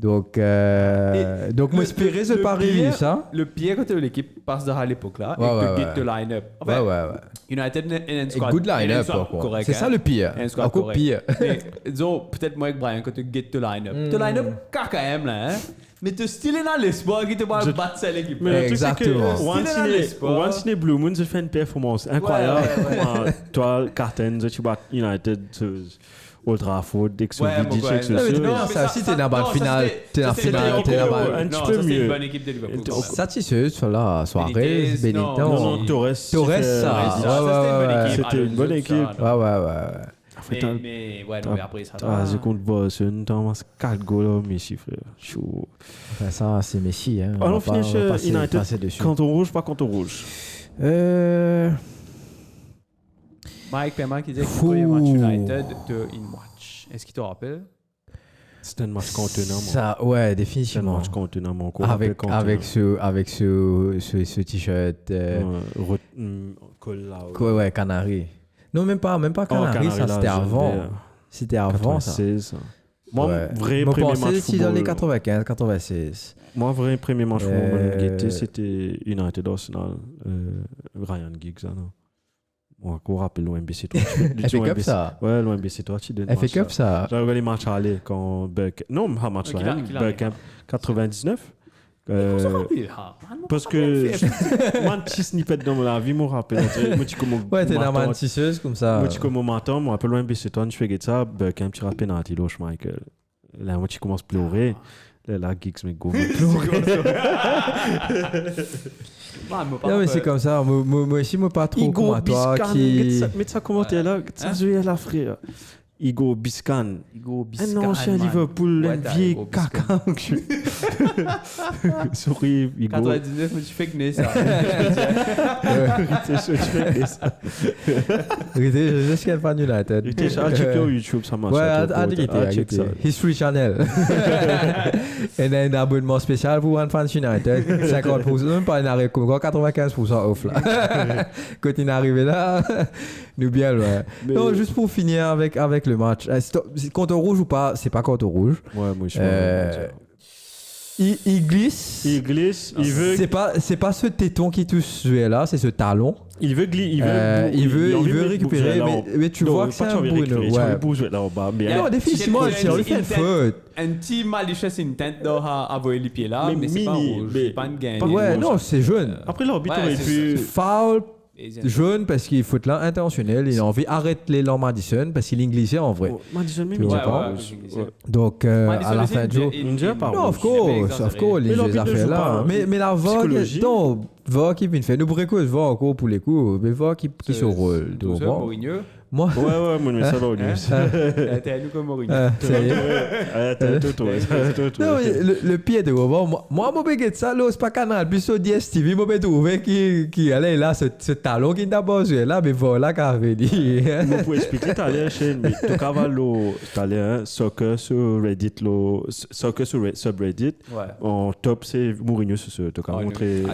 Donc moi, espérer ce pas arriver, ça. Le pire quand l'équipe passe à l'époque là, et que get the line-up. Ouais. United et un squad. Good line-up, correct. C'est ça le pire. Encore pire. Mais disons, peut-être moi avec Brian, quand tu get the line-up. The line-up, quand même là, hein. Mais tu stylé dans l'espoir qui te va battre cette équipe. Exactement. Once in a Blue Moon, tu fais une performance incroyable. Toi, Carton, tu bats United. Old Trafford, dès que ce vidéo, non, ça aussi, t'es dans la finale. T'es dans la finale. Un petit peu mieux. C'est une bonne équipe de Liverpool. Satisfait, sur la soirée, Benitez. Non, Torres, ça. C'était une bonne équipe. Ouais. Mais ouais, non, mais après ça. J'ai contre Boston, t'as 4 goals, Messi, frère. Chaud. Enfin, ça, c'est Messi. On finit chez United. Quand on rouge, pas quand on rouge. Mike Perman qui disait que le premier match United de In Watch. Est-ce qu'il te rappelle? C'était un match contenant. Ça, ouais, définitivement. Un match contenant, mon cours. Avec ce t-shirt. Ouais, Canary. Non, même pas Canary, ça, c'était avant. C'était avant, ça. Moi, vrai premier match football. Dans les 95, 96. Moi, vrai premier match football, c'était United Arsenal. Ryan Giggs, non. Moi, je rappelle l'OMBC3. FA Cup, ça. Ouais, l'OMBC3, tu donnes. FA Cup, ça. J'avais les matchs à aller quand Bergkamp. Non, pas match là. Bergkamp 99. Parce que moi, un petit snippet dans la vie, je me rappelle. Ouais, t'es dans une tisseuse comme ça. Moi, tu commences matin, moi, appelle l'OMBC3, je fais ça, Bergkamp, tu rates penalty, là, Michael. Là, moi, tu commences à pleurer. Là, Giggs me go. Non, mais c'est comme ça. Moi aussi, moi, pas trop comme toi qui... Mais ça commentaire là, ça se voit là, frère. Igor Biscan. Un ancien Liverpool, un vieil caca. Sorry, Igor. 99, mais tu fais que ça. Je sais qu'elle fan United. Il était sur YouTube, ça marche. Ouais, arrêtez. History Channel. Et un abonnement spécial pour One Fans United. 50%, même pas un arrêt, 95% off là. Quand il est arrivé là, nous bien loin. Non, juste pour finir avec le match. Contre rouge ou pas, c'est pas contre rouge. Ouais, moi je il glisse. Il glisse. Il veut. C'est pas ce téton qui touche là, c'est ce talon. Il veut il veut récupérer, mais tu vois que c'est un Bruno. Ouais. Non, définitivement, il fait une faute. Un petit malicious intent d'avoir les pieds là, mais c'est pas rouge. C'est pas une gagne. Ouais, non, c'est jaune. Après, l'arbitre aurait pu. Foul. Jaune parce qu'il faut là intentionnel. Il a envie d'arrêter les Madison parce qu'il est glissé en vrai. Madison même, il pas. Donc, à la fin du jour. Non, of course, les affaires là. Mais la vogue, non, vogue qui vient faire. Nous pourrions voir encore pour les coups, mais vogue qui se roule. Moi. Ouais, mais ça va. T'es à nous comme Mourinho. Non, le pied de Robert, moi, je vais ça, c'est pas Canal, puis sur DSTV, je vais trouver qui allait là, ce talon qui n'a pas joué là, mais voilà, qu'à venir. Je peux expliquer, tu allais chaîne, mais tu allais soccer sur Reddit, soccer sur subreddit, en top, c'est Mourinho, c'est ce, tu as montré.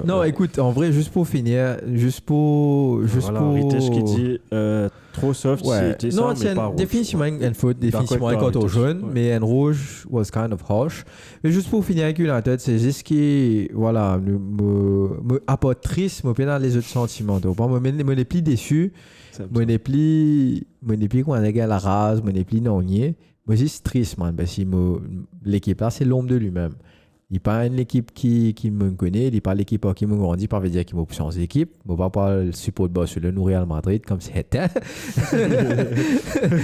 Non, écoute, en vrai, juste pour finir, juste pour. Vitesse qui dit trop soft, c'était ça, mais pas rouge. Définitivement une faute, définitivement un carton jaune, mais un rouge was kind of harsh. Mais juste pour finir avec United, c'est juste qui, voilà, me apporte triste, me pénale les autres sentiments. Donc, moi, je me plus déçu, je me plus quand on est à la rase, je me plus nonnier. Moi, c'est triste, man, parce que l'équipe là, c'est l'ombre de lui-même. Il n'est pas une équipe qui me connaît, il n'est pas l'équipe qui me grandit, pas veut dire qu'il m'a changé d'équipe. Je ne vais pas le support de Barcelone ou Real Madrid comme c'était.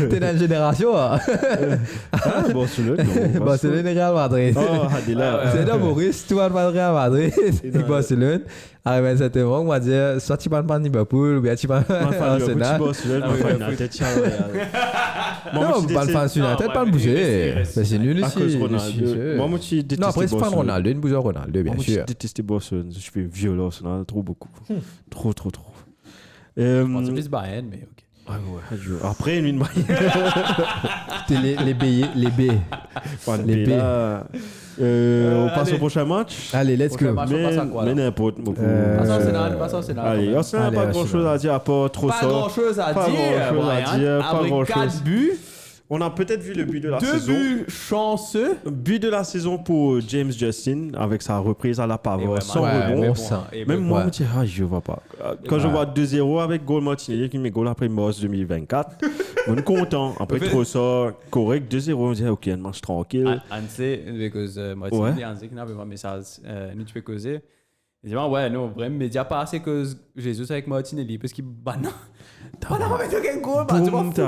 T'es dans une génération, hein? Barcelone, non. Barcelone et Real Madrid. Oh, Adela. C'est là, Maurice, tu vas pas Real Madrid et Barcelone. Arrivé à un certain moment, on va dire, soit tu parles pas de Liverpool, ou bien tu parles pas de Arsenal. Non, pas le fan United, pas le bouger. C'est nul ici. Moi, je déteste. Non, après, c'est pas Ronaldo, une bouge Ronaldo, bien sûr. Moi, je déteste Barcelone. Je fais violent Arsenal, trop beaucoup. Trop. C'est plus Bayern, mais ok. Après, une les B. On passe au prochain match. Allez, let's go. Mais n'importe. Passe Arsenal. Allez, Arsenal, pas grand chose à dire à part trop ça. Pas grand chose à dire. Avec 4 buts. On a peut-être vu le but de la saison. 2 buts chanceux. But de la saison pour James Justin avec sa reprise à la paveur sans rebond. Même moi, je me dis, je ne vois pas. Quand je vois 2-0 avec Goal Martinelli qui met goal après Moss 2024, je suis content. Après trop ça, correct, 2-0, on dit, ok, un match tranquille. Ansé, parce que Martinelli, Ansé qui n'a pas de message, nous tu peux causer. Il dit, ouais, non, vraiment, mais il n'y a pas assez que Jésus avec Martinelli parce qu'il banane. On a pas fait un goal, tu vas foutre.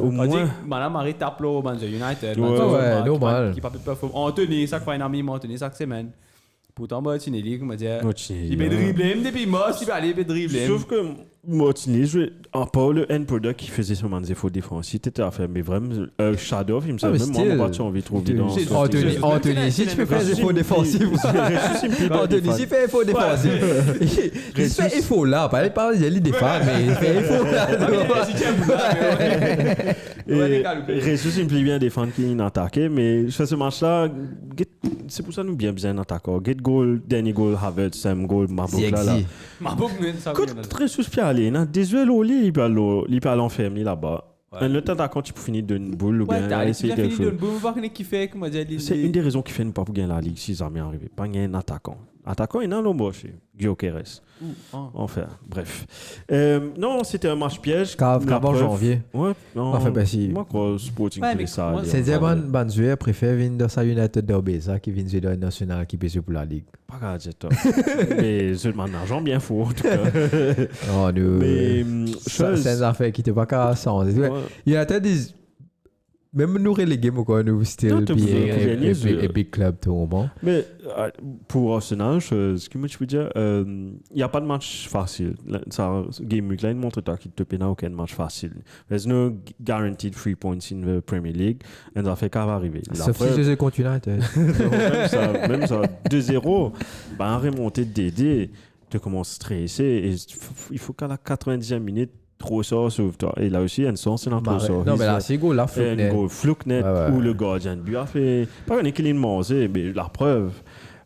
Au moins. Madame Marie tape au Manchester United. Ouais, normal. Qui pas pu performer. Anthony, chaque fois, un ami, Anthony, chaque semaine. Pourtant, Martinelli, comme on dit, il peut dribbler, depuis Moss, il peut aller dribbler. Sauf que Martinelli jouait en part le end product qui faisait son défaut défensif. C'était à faire, mais vraiment, Shadow, il me semble, même moi, j'ai envie de trouver dans Anthony, si tu peux faire des faux défensifs. Anthony, si tu fais des faux défensifs. Il fait effort là, pas il défend, mais il fait effort là. Ressus, il me plaît bien défendre qui n'attaquait, mais sur ce match-là, c'est pour ça nous bien attaquant. Get goal, dernier goal, Havertz, Sam goal, Mabok là. Mabok, très suspect aller, désolé, il peut l'enfermer là-bas. Un autre attaquant, tu peux finir d'une boule ou Ouais, bien t'as essayer quelque fini chose. d'une boule, voir qui fait, comme on dit. C'est une des raisons qui fait ne pas pour gagner la Ligue si ça m'est arrivé. Pas gagner un attaquant. Attaquant, il y en a l'embauche. Gyökeres. Enfin, bref. Non, c'était un match piège. Cave en janvier. Ouais, non. Enfin, ben, si. Moi, quoi, Sporting Ouais, voulait mais ça. moi, C'est dire ban joueur préfère venir dans sa United Derby, ça qui vient jouer dans le national qui peut jouer pour la Ligue. Pas grave, c'est top. Mais c'est mon argent bien fou, en tout cas. Oh, nous. Mais, C'est une affaire qui n'était pas qu'à sans. Ouais. United dit. Même nous reléguer, quoi, nous, c'était Non, tu peux gagner, un big club, tout le moment. Mais pour Arsenal, ce que moi je peux dire, il n'y a pas de match facile. Ça, Game Week là, il montre qu'il te peine aucun match facile. There's no guaranteed 3 points in the Premier League. Et ça fait qu'à arriver. Sauf si je suis contre United. Même ça, 2-0, bah, remonter de DD, tu commences à stresser. Et il faut qu'à la 90e minute, trop ça sauve toi. Et là aussi, il y a une sens, c'est un trop ça. Non, mais là, c'est go, là, Fluke net, où le gardien de but a fait. Pas un qu'il mangé, mais la preuve.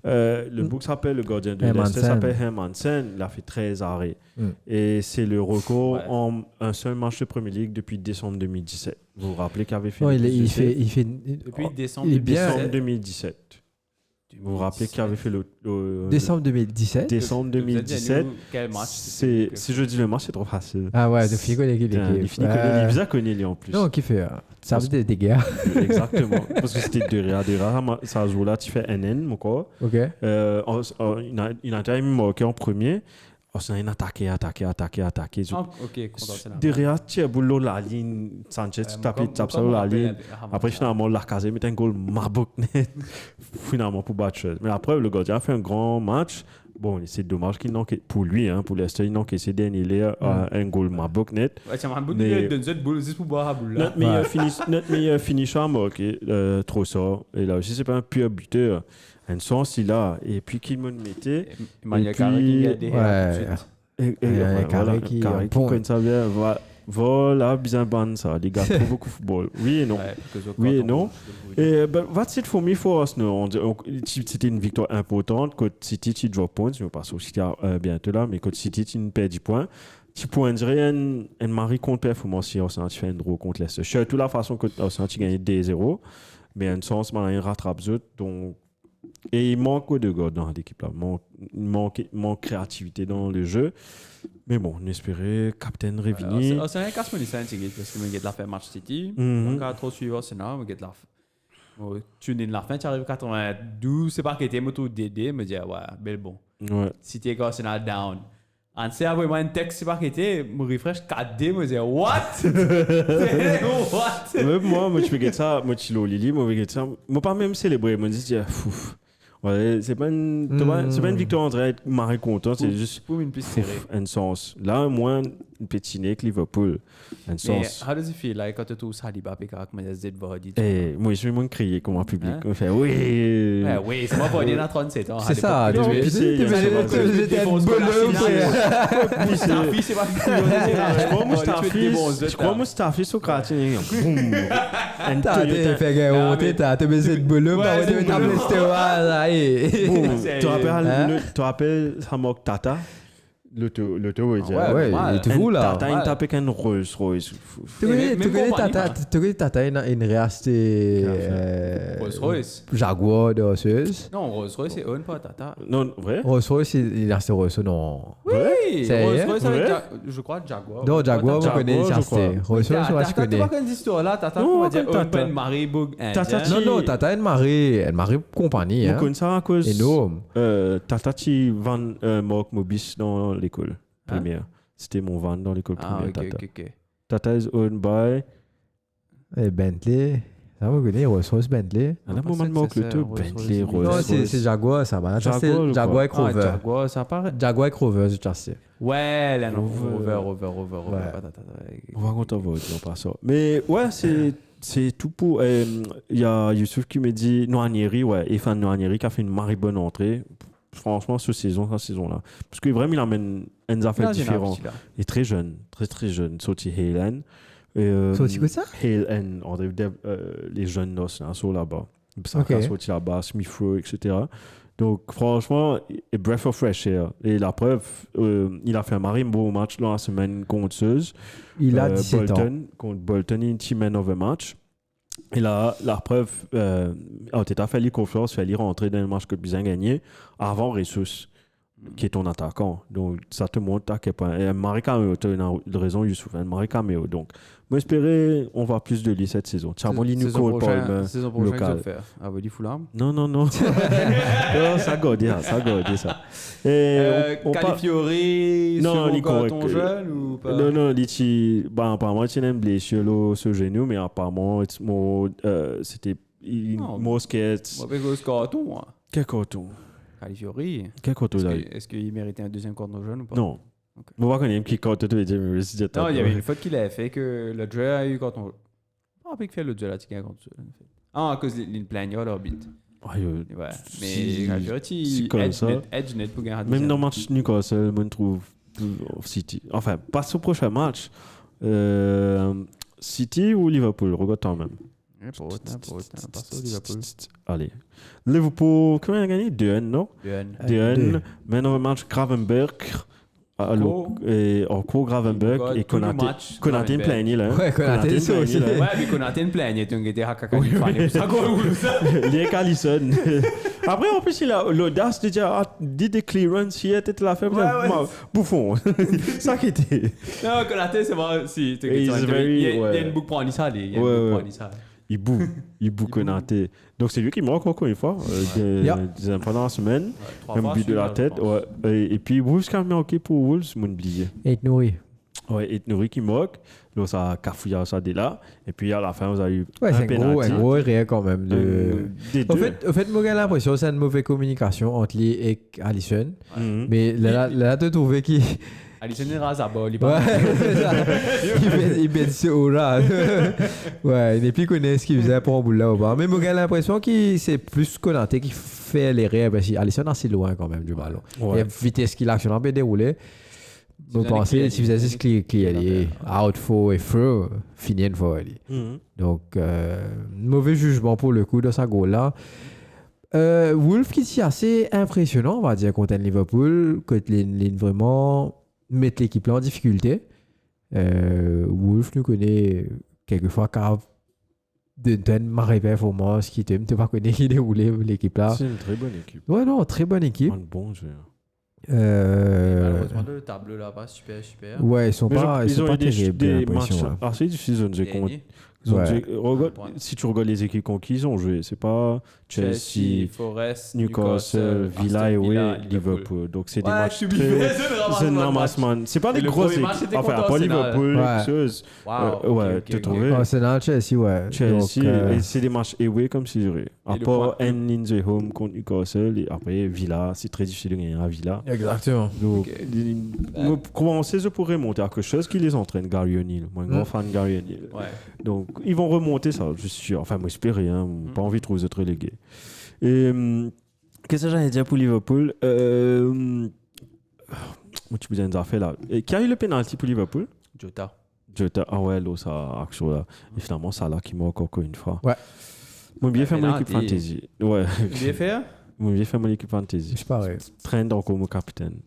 Le book s'appelle, le gardien de Leicester s'appelle Hermansen. Il a fait 13 arrêts. Et c'est le record en un seul match de Premier League depuis décembre 2017. Vous vous rappelez qu'il avait fait. Non, il fait. Depuis décembre 2017. Vous vous rappelez qu'il avait fait le décembre 2017. Décembre 2017. Quel match? Si je dis le match, c'est trop facile. Ah ouais, de Figo, il vous a connu lui en plus. Non, qui fait ça veut dire des gars. Exactement. Parce que c'était de rare. Ça joue là, tu fais NN, mon corps. Ok. Il a été marqué en premier. Arsenal attaqué. Ok, derrière, tu as boulot la ligne. Sanchez, tu tapes ça la ligne. Après, finalement, Lacazette met un goal Mabok net. Finalement, pour battre. Mais après, le gardien a fait un grand match. Bon, c'est dommage qu'il n'en pour lui, pour Leicester, il n'en ces derniers un goal Mabok net. Ouais, tu as un bout de cette boule juste pour boire la boule. Notre meilleur finisher a marqué trop ça. Et là aussi, c'est pas un pur buteur. Un sens, il a. Et puis, qu'il me mettait. Emmanuel Carré qui a des Carré qui connaît ça bien. Voilà, bien ban ça. Les gars, trop beaucoup de football. Oui et non. Oui et non. Et what's it for me for us? C'était une victoire importante. Côte City, tu drop points. Je vais passer au City bientôt là. Mais côte City, tu ne perds 10 points. Tu pourrais dire une mari contre performance si Arsenal tu fais un draw contre Leicester. Je sais de toute la façon que Arsenal tu gagnes 2-0. Mais un sens, il rattrape zut. Donc. Et il manque de gars dans l'équipe là. Il manque créativité dans le jeu. Mais bon, on espérait Captain Revini. C'est un casse money parce que je vais faire match City. On va trop suivre Arsenal, je vais la tu n'es la fin, tu arrives à 92, c'est pas que tu es moto DD, me dire ouais, bel bon. Ouais. City est Arsenal down. En c'est vraiment un texte, c'est pas que tu me refresh 4D, me dire what? What? Même moi, je fais ça, moi je suis au Lili, moi je fais ça. Moi pas même célébrer, moi je dis fouf. Ouais, c'est pas une victoire en train marrer content, c'est juste pour une piste serrée. Un sens. Là, moins une pétinée avec Liverpool. Un sens. How does it feel like quand tu as Saliba et quand tu as Zedvodi? Et moi, je vais me crier comme un public. On fait oui. Oui, c'est moi pour aller dans 37 ans. C'est ça. Tu j'étais un bonhomme. Mustafi, c'est pas je crois Mustafi Socrates. T'as fait gagner, t'as baisé de bonhomme, t'as tu rappelles Hamok Tata? L'auto, ouais, il était fou là. Tata, il tapait qu'un Rolls Royce. Tu connais Tata, une réacité Rolls Royce. Jaguar de Osseuse. Non, Rolls Royce, c'est pas Tata. Non, vrai? Rolls Royce, il a acheté Rolls Royce, non. Oui, Rolls Royce avec, je crois, Jaguar. Non, Jaguar, je connais, il a acheté. Rolls Royce, je connais. T'as pas qu'une histoire là, Tata, on va dire, Open Marie Boug. Non, Tata, une marée compagnie. On connaît ça à cause. Énorme. Tata, tu vends Mark Mobis dans l'école primaire. C'était mon van dans l'école primaire. Tata is owned by Bentley. Ça vous connaissez Rolls Royce Bentley? À un moment de l'auto, Bentley, Rolls Royce. Non, c'est Jaguar, ça va. Jaguar et Rover. Jaguar, ça paraît. Jaguar et Rover, je sais. Ouais, là, non, Rover. On va compter votre, non pas ça. Mais ouais, c'est tout pour. Il y a Youssouf qui me dit Noanieri, ouais, Efan Noanieri qui a fait une marée bonne entrée. Franchement, cette saison-là. Parce que vraiment, il amène une affaire différente. Il est très jeune, très jeune. Sauti Halen. Sauti quoi ça? Halen, les jeunes noces, là, sont là-bas. Ça a sauté là-bas, Smith Rowe, etc. Donc, franchement, breath of fresh air. Et la preuve, il a fait un beau match dans la semaine contre Seuse. Il a 17 ans. Contre Bolton, il team man of a match. Et là, la preuve, Arteta fait lui confiance, fait lui rentrer dans le match que bien gagné avant Ressus, qui est ton attaquant. Donc, ça te montre à quel point. Et Marie Cameo, tu as une raison, Youssouf. Marie Cameo. Donc, moi, j'espérais on va plus de lui cette saison. Tiens, mon ligne Cole Palmer. Saison prochaine, tu vas faire. Ah, bah, Fulham. Non. Non, ça gode, ça. Califiori, non, sur encore ton jeune ou pas? Non, apparemment, il a une blessure sur genou, mais apparemment, c'était Mosquette. Moi, avec le carton, moi. Quel carton? Califiori. Quel carton Est-ce qu'il méritait un deuxième carton jaune ou pas? Non. Okay. On va connaître un petit carton, tu veux dire, mais non, il y avait une faute qu'il avait fait que le jeu a eu carton jaune. Ah, puis qu'il fait le jeu là, tu gagnes carton jaune. Ah, à cause d'une plaignole l'orbite. Ouais, mais Califiori, edge net pour gagner. Même dans le match Newcastle, je trouve City. Enfin, passe au prochain match. City ou Liverpool? Regarde toi même. Passe au Liverpool. Allez. Liverpool, comment il a gagné? 2-1, non? 2-1. Maintenant, le match Gravenberg. Encore Gravenberg et Konaté plaignait là. Ouais, Konaté aussi. Ouais, mais Konaté plaignait, tu étais à Kakani. Il est Callison. Après, en plus, il a l'audace de dire dit des clearances, il était la faible. Bouffon. Ça qui était. Non, Konaté, c'est vrai. Si, il y a une boucle pour Anissa. Il boue Konaté. Donc c'est lui qui manque encore une fois pendant la semaine. Un but de la tête. Et puis Wolves quand même ok pour Wolves, mon oublié. Et Nouri. Ouais, et Nouri qui manque. Donc ça a cafouillé ça dès là. Et puis à la fin, vous avez eu un penalty. Un gros réel quand même. Au fait, moi j'ai l'impression que c'est une mauvaise communication entre lui et Alisson. Mais là, tu trouves qu'il... Alisson est rasable, il met ce aura. Ouais, il n'est plus connu ce qu'il faisait pour un bout là ou pas. Mais moi j'ai l'impression que c'est plus Konaté qui fait les réels. Parce qu'Alisson est assez loin quand même du ballon. Il y a vitesse qu'il action bien déroulé. Donc pensez, si vous avez ce clear, out for et through, fini une fois. Donc, mauvais jugement pour le coup de sa goal là. Wolf qui est assez impressionnant, on va dire, contre Liverpool, que l'in vraiment mettre l'équipe là en difficulté. Wolf nous connaît quelquefois car d'une marée performance qui t'aime, tu vas connaître qui déroulait l'équipe là. C'est une très bonne équipe. Ouais, non, très bonne équipe. Un bon jeu. Malheureusement, le tableau là pas super. Ouais, ils sont pas terribles. Des matchs assez difficiles de compte. Si tu regardes les équipes qu'ils ont joué, c'est pas Chelsea, Forest, Newcastle, Villa et Liverpool. Donc c'est des matchs très ramassement. C'est pas des grosses équipes. Enfin, pas Liverpool, ouais, tu trouves. Arsenal, Chelsea, ouais. Chelsea, c'est des matchs away comme si j'aurais. À part in the home contre Newcastle et après Villa, c'est très difficile de gagner à Villa. Exactement. Donc, comment on sait je pourrais monter à quelque chose qui les entraîne, Gary O'Neill. Moi, un grand fan de Gary O'Neill. Donc, ils vont remonter ça, je suis sûr. Enfin, moi, j'espère rien. Pas envie de trouver être relégués. Et qu'est-ce que j'allais dire pour Liverpool tu peux dire une affaire là. Qui a eu le penalty pour Liverpool? Jota. Ah ouais, là, ça action là. Et finalement, ça là qui manque encore une fois. Ouais. Moi, bien fait mon équipe fantasy. Ouais. Bien fait? Moi, bien fait mon équipe fantasy. C'est pareil. Trend encore mon capitaine.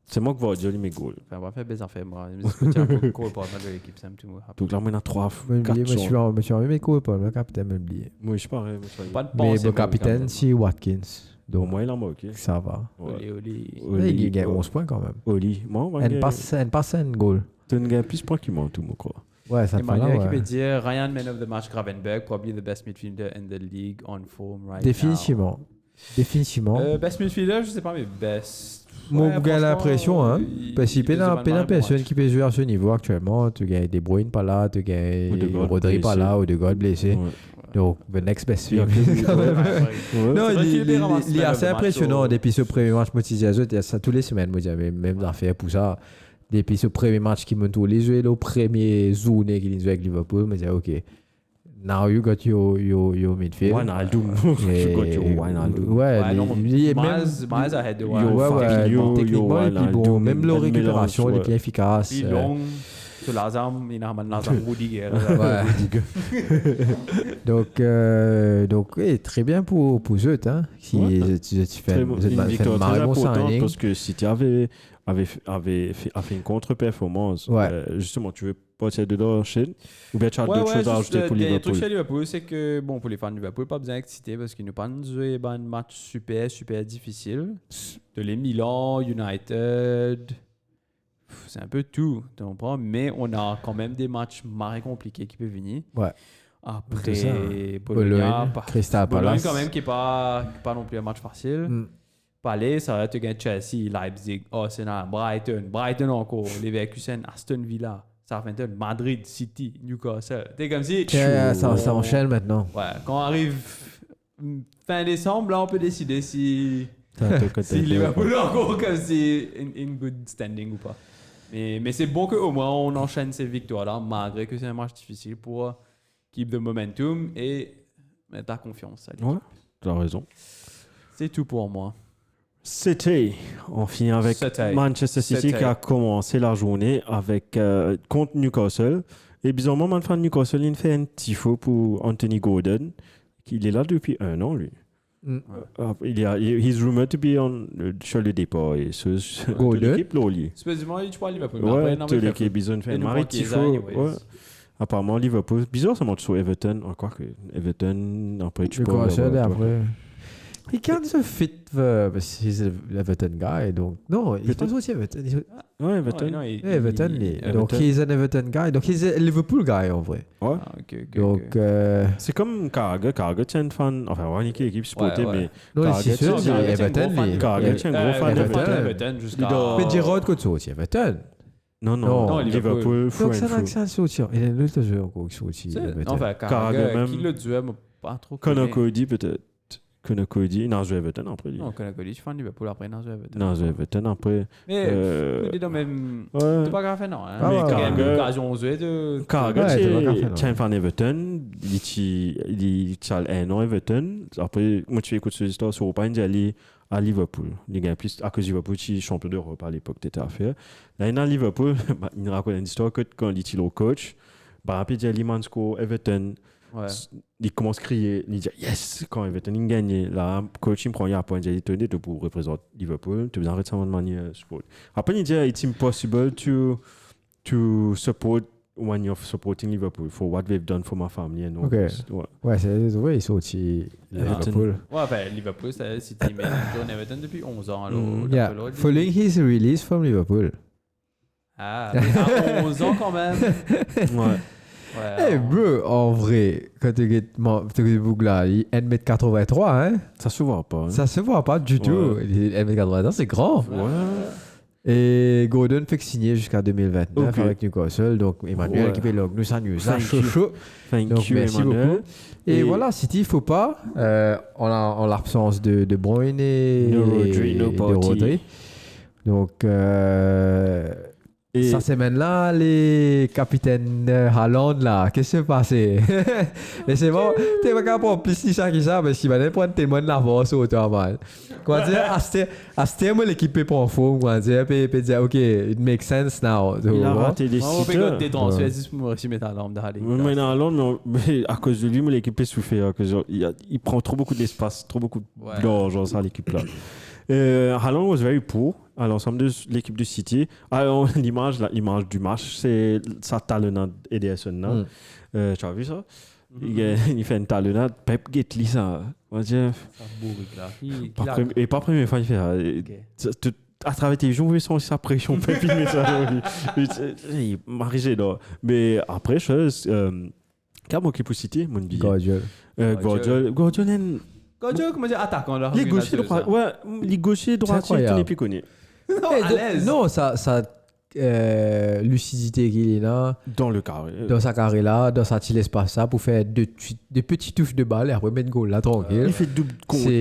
C'est moi qui vais dire mes goals. Enfin, on va faire des affaires, moi. Je tiens pour pas mal de l'équipe, ça me tout. Donc là, on a 3 4 je suis envie mes copains, le capitaine m'a oublié. Moi, je pareil. Mais le capitaine, c'est Watkins. Donc, moi, il a moqué. Ça va. Oli. Il gagne 11 points quand même. Oli. Moi, on va gagner. Elle passe un goal. Tu gagnes plus de points qu'il m'a tout, moi, quoi. Ouais, ça me fait là. Qui peut dire Ryan, man of the match, Gravenberg, probably the best midfielder in the league on form right now. Définitivement. Best midfielder, je sais pas, mais best. Moi, j'ai l'impression, hein. Parce qu'il y a personne qui peut jouer à ce niveau actuellement. Tu gagnes des Bruyne pas là, tu gagnes Rodri pas là, ou de God blessé. Donc, the next best film. Non, il est assez impressionnant. Depuis ce premier match, moi, je disais, ça tous les semaines, moi, j'avais même affaire pour ça. Depuis ce premier match qui m'a tous les joué, le premier zone qu'il jouait avec Liverpool, je me disais, OK. Now you got your midfield. Wijnaldum. You got your Wijnaldum. Ouais, Miles ahead de techniquement, et puis bon, même leur récupération, elle est bien efficace. Sur Lazam, il y a un Lazam Rudiger. Donc, très bien pour eux, hein. Si tu fais une victoire très importante parce que City avait fait une contre-performance. Justement, tu veux partir de là, Shane, ou bien tu as d'autres choses à ajouter pour Liverpool? Le truc chez Liverpool, c'est que, bon, pour les fans de Liverpool, pas besoin d'exciter parce qu'ils n'ont pas joué un match super difficile. De les Milan, United, c'est un peu tout, tu comprends? Mais on a quand même des matchs marrés compliqués qui peuvent venir. Ouais. Après, Bologne, Crystal Palace. quand même, qui n'est pas non plus un match facile. Palais, ça va te gagner Chelsea, Leipzig, Arsenal, Brighton encore, Leverkusen, Aston Villa, Southampton, Madrid, City, Newcastle. C'est comme si... Ça enchaîne maintenant. Ouais, quand on arrive fin décembre, là, on peut décider si Liverpool est encore comme si in good standing ou pas. Mais c'est bon qu'au moins on enchaîne ces victoires-là, malgré que c'est un match difficile pour keep the momentum et mettre ta confiance. Ouais, tu as raison. C'est tout pour moi. On finit avec Manchester City qui a commencé la journée avec contre Newcastle. Et bizarrement, mon fan de Newcastle, il fait un tifo pour Anthony Gordon, qui est là depuis 1 an, lui. He's rumored to be sur le départ. Et l'équipe, là, lui. Supposément, il joue à Liverpool. Ouais, l'équipe, ils ont fait un mari tifo. Apparemment, Liverpool. Bizarre, ça monte sur Everton. Encore que Everton, après, tu peux... après... He can't fit because he's an Everton guy. Donc, non, il pense aussi Everton. Ouais, Everton. Everton. Donc, he's an Everton guy. Donc, he's a Liverpool guy, en vrai. Ouais. Donc, c'est comme Carragher. Carragher, tu es un fan... Enfin, on est une équipe supportée, mais... Non, c'est sûr, c'est Everton. Carragher, tu es un gros fan d'Everton. Mais Giroud, côté aussi, Everton. Non, Liverpool. Donc, c'est un accent soutien. Il y a un autre joueur qui sont aussi. Enfin, Carragher, qui le duel, pas trop. Connor Cody, peut-être. Connor Cody, non, je vais Everton après. Non, Connor Cody, je suis fan de Liverpool après, non, je vais Everton. Non, je vais Everton après. Mais, il est dans même. Ouais. C'est pas grave, non. Mais Carragher, l'occasion de jouer de. Carragher, tu es un fan d'Everton, il a 1 an Everton. Après, moi, tu écoutes cette histoire sur Opa, il est à Liverpool. Il gagne plus à cause de Liverpool, il est champion d'Europe à l'époque, tu étais à faire. Là, il est à Liverpool, il raconte une histoire que quand il est au coach, après, il dit à Limansko, Everton. Ouais. Il commence à crier, il dit yes quand Everton gagne. Là, le coach il me prend un point, il dit tenez de pour représenter Liverpool, tu veux arrêter ça de manière sport. Après il dit it's impossible to support when you're supporting Liverpool for what they've done for my family and all. Okay. Ouais, ils sont aussi Liverpool. Ouais, enfin Liverpool c'est City mais on Everton depuis 11 ans yeah. Following his release from Liverpool. Ah, mais à 11 ans quand même. Ouais. Hey bro, en vrai, quand tu es Bougla, il est 1m83, hein? Ça se voit pas. Hein? Ça se voit pas du tout. 1m83, c'est grand. Ouais. Et Gordon fait signer jusqu'à 2029 avec Newcastle. Donc Emmanuel qui fait l'og, nous ça chaud. Donc merci beaucoup. Et voilà, City, il ne faut pas, en l'absence de Bruyne et de Rodri. Donc... Cette semaine-là, les capitaines Haaland, là, qu'est-ce qui s'est passé? Mais c'est bon, t'es pas capable de plus ça qui ça, parce qu'il va prendre témoin de l'avance au temps, man. Comment dire, à ce terme, l'équipe est pas faux, comment dire, peut dire, OK, it makes sense now. Il a raté des sites. On peut des transferts, juste pour me mettre à l'âme d'aller. Mais Haaland, à cause de lui, l'équipe est souffert. Il prend trop beaucoup d'espace, trop beaucoup d'argent, ça, l'équipe-là. Haaland was very poor à l'ensemble de l'équipe du City. Alors, l'image du match, c'est sa talonnade Ederson. Tu as vu ça? Il fait une talonnade. Pep Gately, ça. On va dire. Et pas première fois, il fait. À travers tes joues, il sent sa pression. Pep, il met ça. Il m'a rigé là. Mais après, chose. Quel mot qui pour City, mon billet? Guardiola. Comment dire attaquant là? Les gauchers droits, ouais, les gauchers droits, tu n'es plus connu. Non, à l'aise. Non, ça lucidité qu'il est là. Dans le carré. Dans sa carré là, dans sa petit espace ça pour faire des petits touches de balle et après mettre goal là tranquille. Il fait double contact.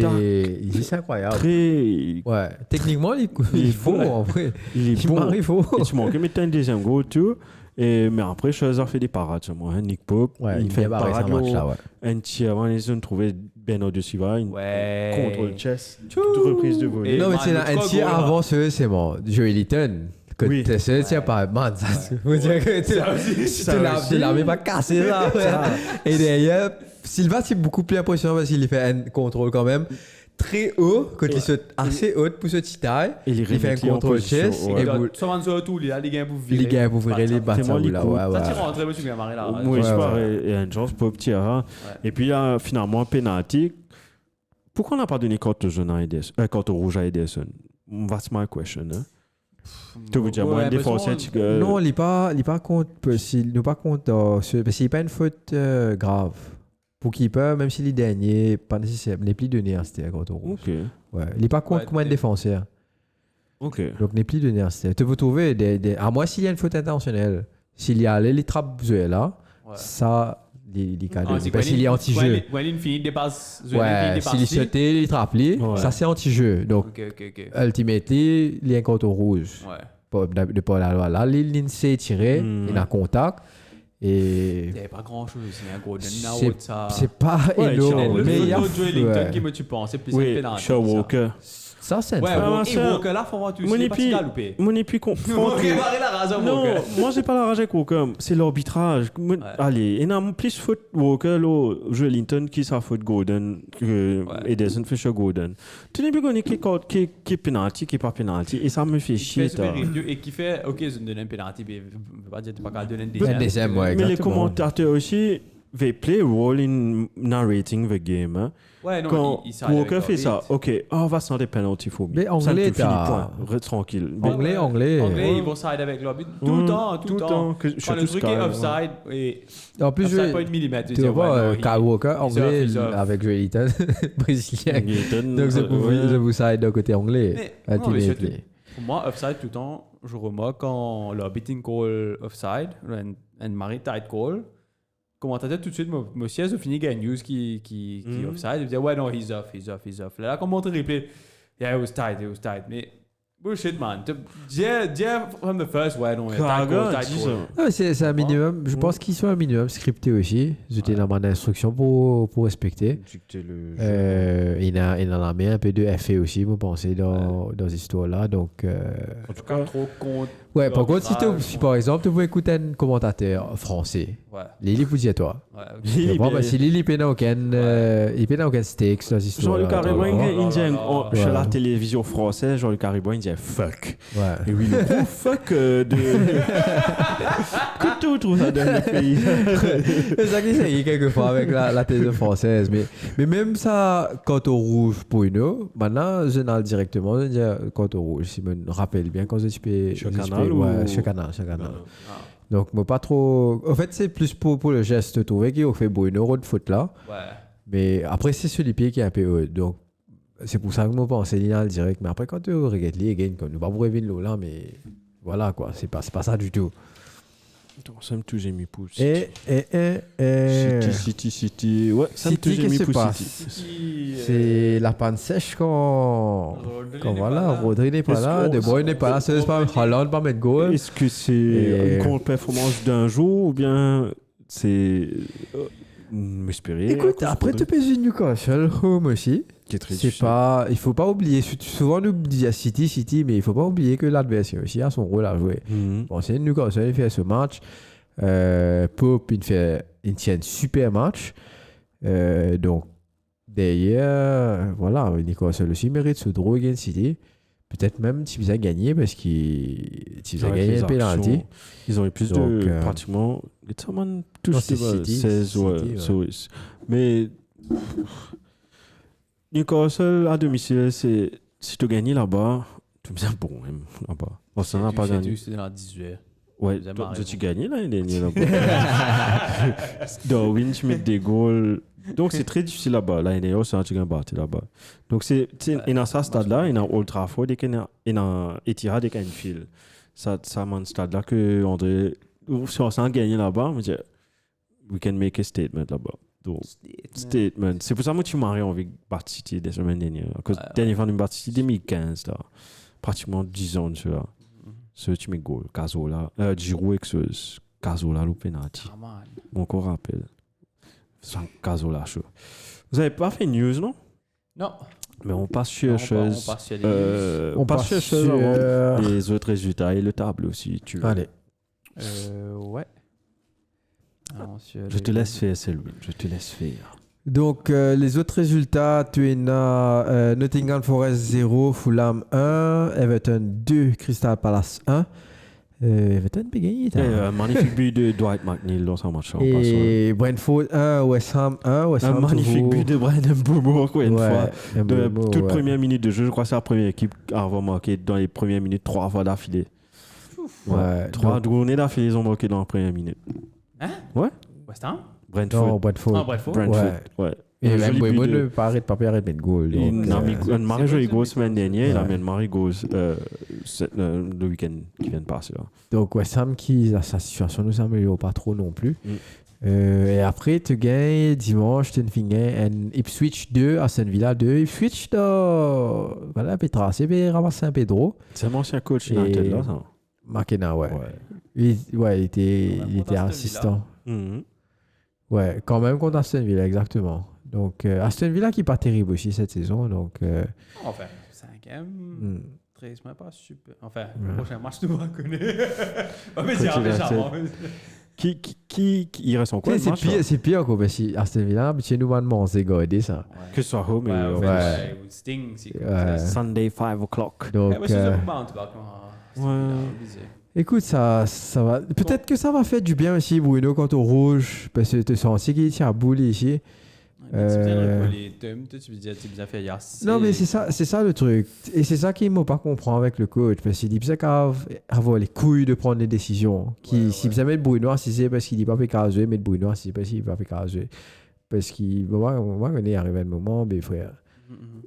C'est incroyable. Très. Ouais, techniquement il faut en vrai. Il est bon. Il faut. Et tu manques de mettre un deuxième goal tout. Mais après, Chazard fait des parades sur moi. Nick Pope, il fait une parade là. Un tir avant les zones trouvé Bernardo Silva, une contrôle chess, toute reprise de volée. Non, mais c'est un tir avant c'est bon. Joey Litton. Que Oui. t'es sûr, tiens pas, man, ça veut dire que tu l'as même pas cassé là. Et derrière, Silva, c'est beaucoup plus impressionnant parce qu'il fait un contrôle quand même très haut, quand il saute assez haut pour ce petit taille. Il fait un contrôle chest. Et souvent sur tout, il a les gains pour virer. Les gars, vous verrez les bâtiments là. Ouais, ça tire rentré, monsieur Gamaré là. Oui, je parle, il y a une chance pour petit Ara. Et puis, il y a finalement un penalty. Pourquoi on n'a pas donné carte jaune à Ederson, carte rouge à Ederson? That's my question. Hein? Tu veux dire, moi, un défenseur, non, il n'est pas contre, il n'est pas contre, parce qu'il n'y a pas une faute grave. Pour keeper, même s'il est dernier, pas nécessaire, il n'est plus donné, c'était à carte rouge. Ok. Ouais, il n'est pas contre comme un défenseur. Ok. Donc, il n'est plus donné, c'était. Tu peux trouver à moins s'il y a une faute intentionnelle, s'il y a les trappes là, ça. Les cas parce qu'il est anti-jeu. When finit dépasse. Ouais, s'il est sauté, il trappe, ça c'est anti-jeu. Donc, ultimately, il y a un carton rouge. Ouais. De pas la loi. Là, il s'est tiré, il a contact. Et. Il n'y avait pas grand-chose. Il y a un golden ça. C'est pas énorme. Mais il y a Joe Ellington qui me tu penses. C'est plus un pénalty. Shaw Walker. Ça, c'est ouais, Walker là, faut voir tout ça. Mon épi confronte. Non, moi, j'ai pas la rage avec Walker. C'est l'arbitrage. Allez, il y a plus faute Walker, Joe Ellington qui s'en fout Golden, Ederson fait chez Golden. Tu n'as plus connu qui est penalty, qui est pas penalty. Et ça me fait chier. Et qui fait, ok, je donne un penalty, mais je ne peux pas dire que tu n'as pas qu'à donner un deuxième. Mais les commentateurs aussi, they play a role in narrating the game. Hein. Ouais, non, quand Walker fait ça, ok, on va sans des penalty for me. Mais anglais, tranquille. Anglais, ils vont side avec l'arbitre tout le temps. Quand le truc est offside, et en plus, offside pas une millimètre. Tu vois, Kyle Walker, anglais, avec Joe Ellington, brésilien. Donc, je vous side d'un côté anglais. Pour moi, offside tout le temps, je remarque quand l'arbitre call offside, un marry tight call, commentateur tout de suite me siège au fini gagne news qui offside, il me dit ouais non he's off. Là comme montre replay, yeah it was tight. Mais bullshit man. Dire from the first ouais non c'est un minimum, je pense qu'il soit un minimum scripté aussi. J'étais dans mon instruction pour respecter. Il a la main un peu de effet aussi, vous pensez dans cette histoire là donc en tout cas trop contre. Ouais, par contre, si par exemple, tu veux écouter un commentateur français, Lili vous dit à toi. Si Lili n'a aucun stakes dans l'histoire. Jean-Luc Haribo, il dit chez la télévision française, Jean-Luc Haribo, il dit fuck. Et oui, le gros fuck de. Que tu trouves ça dans le pays? C'est ça qui s'est quelquefois avec la télévision française. Mais même ça, quand au rouge pour une eau, maintenant, je n'ai directement, je dis quand au rouge. Si je me rappelle bien, quand je suis chaque canal. Donc, moi, pas trop. En fait, c'est plus pour le geste trouvé qui a fait Bruno de foot là. Mais après, c'est sur les pieds qui est un peu haut. Donc, c'est pour ça que moi, pense le direct. Mais après, quand tu regardes les gains, comme nous, pas pour révéler là, mais voilà quoi. C'est pas ça du tout. Donc, ça me touche, j'ai mis pouce. City. Ouais, ça me touche, j'ai mis pouce. C'est la panne sèche quand voilà, Rodri n'est pas là, De Bruyne n'est pas là, c'est pas Haaland pas mettre goal. Est-ce que c'est une contre-performance d'un jour ou bien c'est m'espérer? Écoute, après tu peux jouer Newcastle home aussi. C'est pas, il faut pas oublier, souvent on oublie à City, mais il faut pas oublier que l'adversaire aussi a son rôle à jouer. Bon, c'est Newcastle, il fait ce match. Pope, il tient un super match. Donc, d'ailleurs, voilà, Newcastle aussi mérite ce draw against City. Peut-être même s'ils ont gagné parce qu'ils ont gagné le penalty. Ils ont eu plus de pratiquement. Tous 16, mais Newcastle à domicile, c'est si tu gagnes là-bas, tu me dis bon là-bas. On s'en a pas gagné. C'est dans 18. Ouais, tu gagné l'année dernière là-bas. Darwin, tu mets des goals. Donc c'est très difficile là-bas. L'année dernière, c'est un petit battu là-bas. Donc c'est il a ça stade-là, il a Old Trafford et il a Etihad et Anfield. Ça man stade-là que André, si on s'en gagne là-bas, on me dit we can make a statement là-bas. Donc, statement. C'est pour ça que tu m'as envie de battre City des semaines dernières. Parce que dernière fois, je battre City 2015, là. Pratiquement 10 ans de cela. Ce tu mets goal. Cazola. Giroud avec ce Cazola, le penalty. Mon encore rappel. Cazola, chaud. Vous n'avez pas fait news, non? Non. Mais on passe sur choses. On passe sur sur- avant les autres résultats et le tableau si tu veux. Allez. Ouais. Alors, Je te laisse faire, Selwyn. Je te laisse faire. Donc, les autres résultats, tu as Nottingham Forest 0, Fulham 1, Everton 2, Crystal Palace 1. Everton peut gagner. Un magnifique but de Dwight McNeil dans son match. Et Brentford 1, West Ham 1. West Ham Un magnifique but de Brian Mbeumo, encore une fois. De toute première minute de jeu, je crois que c'est la première équipe à avoir marqué dans les premières minutes 3 fois d'affilée. Ouais. 3 journées d'affilée, ils ont marqué dans la première minute. Hein? Ouais. West Ham? Brentford. Non, Brentford. Ah, Brentford. Ouais. Et Un joli Mbeumo but de- ne paraît pas de mettre goal. Il a mis un marée joli goal semaine dernière, il a Ouais. mis un marée goal le week-end qui vient de passer. Là. Donc, West Ham, sa situation ne s'améliore pas trop non plus. Mm. Et après, tu gagnes dimanche, tu gagnes Ipswich 2, Aston Villa 2. Ipswich, voilà, Petra, c'est ramasser un Pedro. C'est mon ancien coach United là, ça. McKenna, ouais. Ouais. Il était contre Aston assistant. Mhm. Ouais, quand même contre Aston Villa, exactement. Donc, Aston Villa qui n'est pas terrible aussi cette saison. Donc, Enfin, 5e. hmm. 13, mais pas super. Enfin, Ouais. le prochain match, tu vas connaître. Ouais, mais Quand c'est tu vas charmant. Qui il reste en quoi Tu sais, c'est pire quoi, parce que Aston Villa, mais chez nous, maintenant, c'est gardé ça. Que ce soit home Ouais, et ouais. ou Sting, c'est Ouais. Sunday 5 o'clock. Donc, Ouais, c'est un mounteback. écoute, ça va. Peut-être que ça va faire du bien aussi, Bruno, quand au rouge, parce que tu sens qu'il tient à boule ici. Tu bien fait hier. Non, mais c'est ça le truc. Et c'est ça qu'il ne m'a pas compris avec le coach. Parce qu'il dit qu'il avoir les couilles de prendre des décisions. Si vous avez Bruno assis, c'est parce qu'il dit pas fait jouer, mais Bruno assis, parce qu'il pas fait jouer. Parce qu'il va arrivé un moment, mais frère,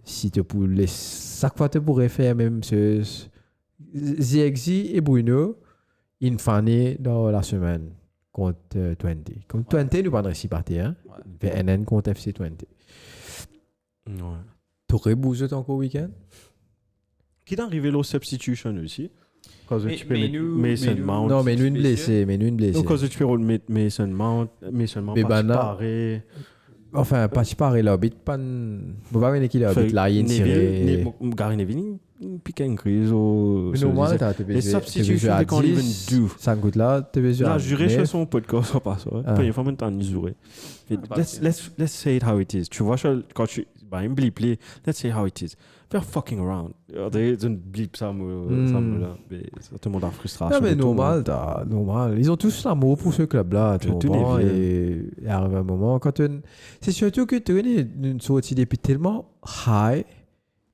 si tu pourrais, chaque fois tu pourrais faire même ce. Ziexi et Bruno, ils font dans la semaine contre 20. Contre 20, nous pas de récit parti, hein. VNN contre FC 20. Ouais. Tu aurais bougé ton week-end? Qui est arrivé au substitution aussi? Quand Mais- tu peux mais mettre nous- Mason mais nous- Mount. Non, mais nous, une spécial. blessée. Donc, quand tu peux mettre Mason Mount Mais pas Bana- séparé. Enfin, pas si pareil, l'arbitre, pas. Faut pas qu'il a l'arbitre là, il tiré. Gary Neville, il pique une crise au. Mais normal, t'as Les substitutions, they can't even do. Ça coûte là, tu veux Là, juré sur son podcast, ça passe. Ah. Première fois, maintenant, on juré. Let's say it how it is. Tu vois, quand tu. Bah, il me blip, let's say how it is. They're fucking around. They don't blip ça, me là. Ça te montre la frustration. Non, mais de tout le monde. normal. Ils ont tous l'amour pour ce club-là, tu Je te comprends. l'ai Et il arrive un moment, c'est surtout que tu es une sortie depuis tellement high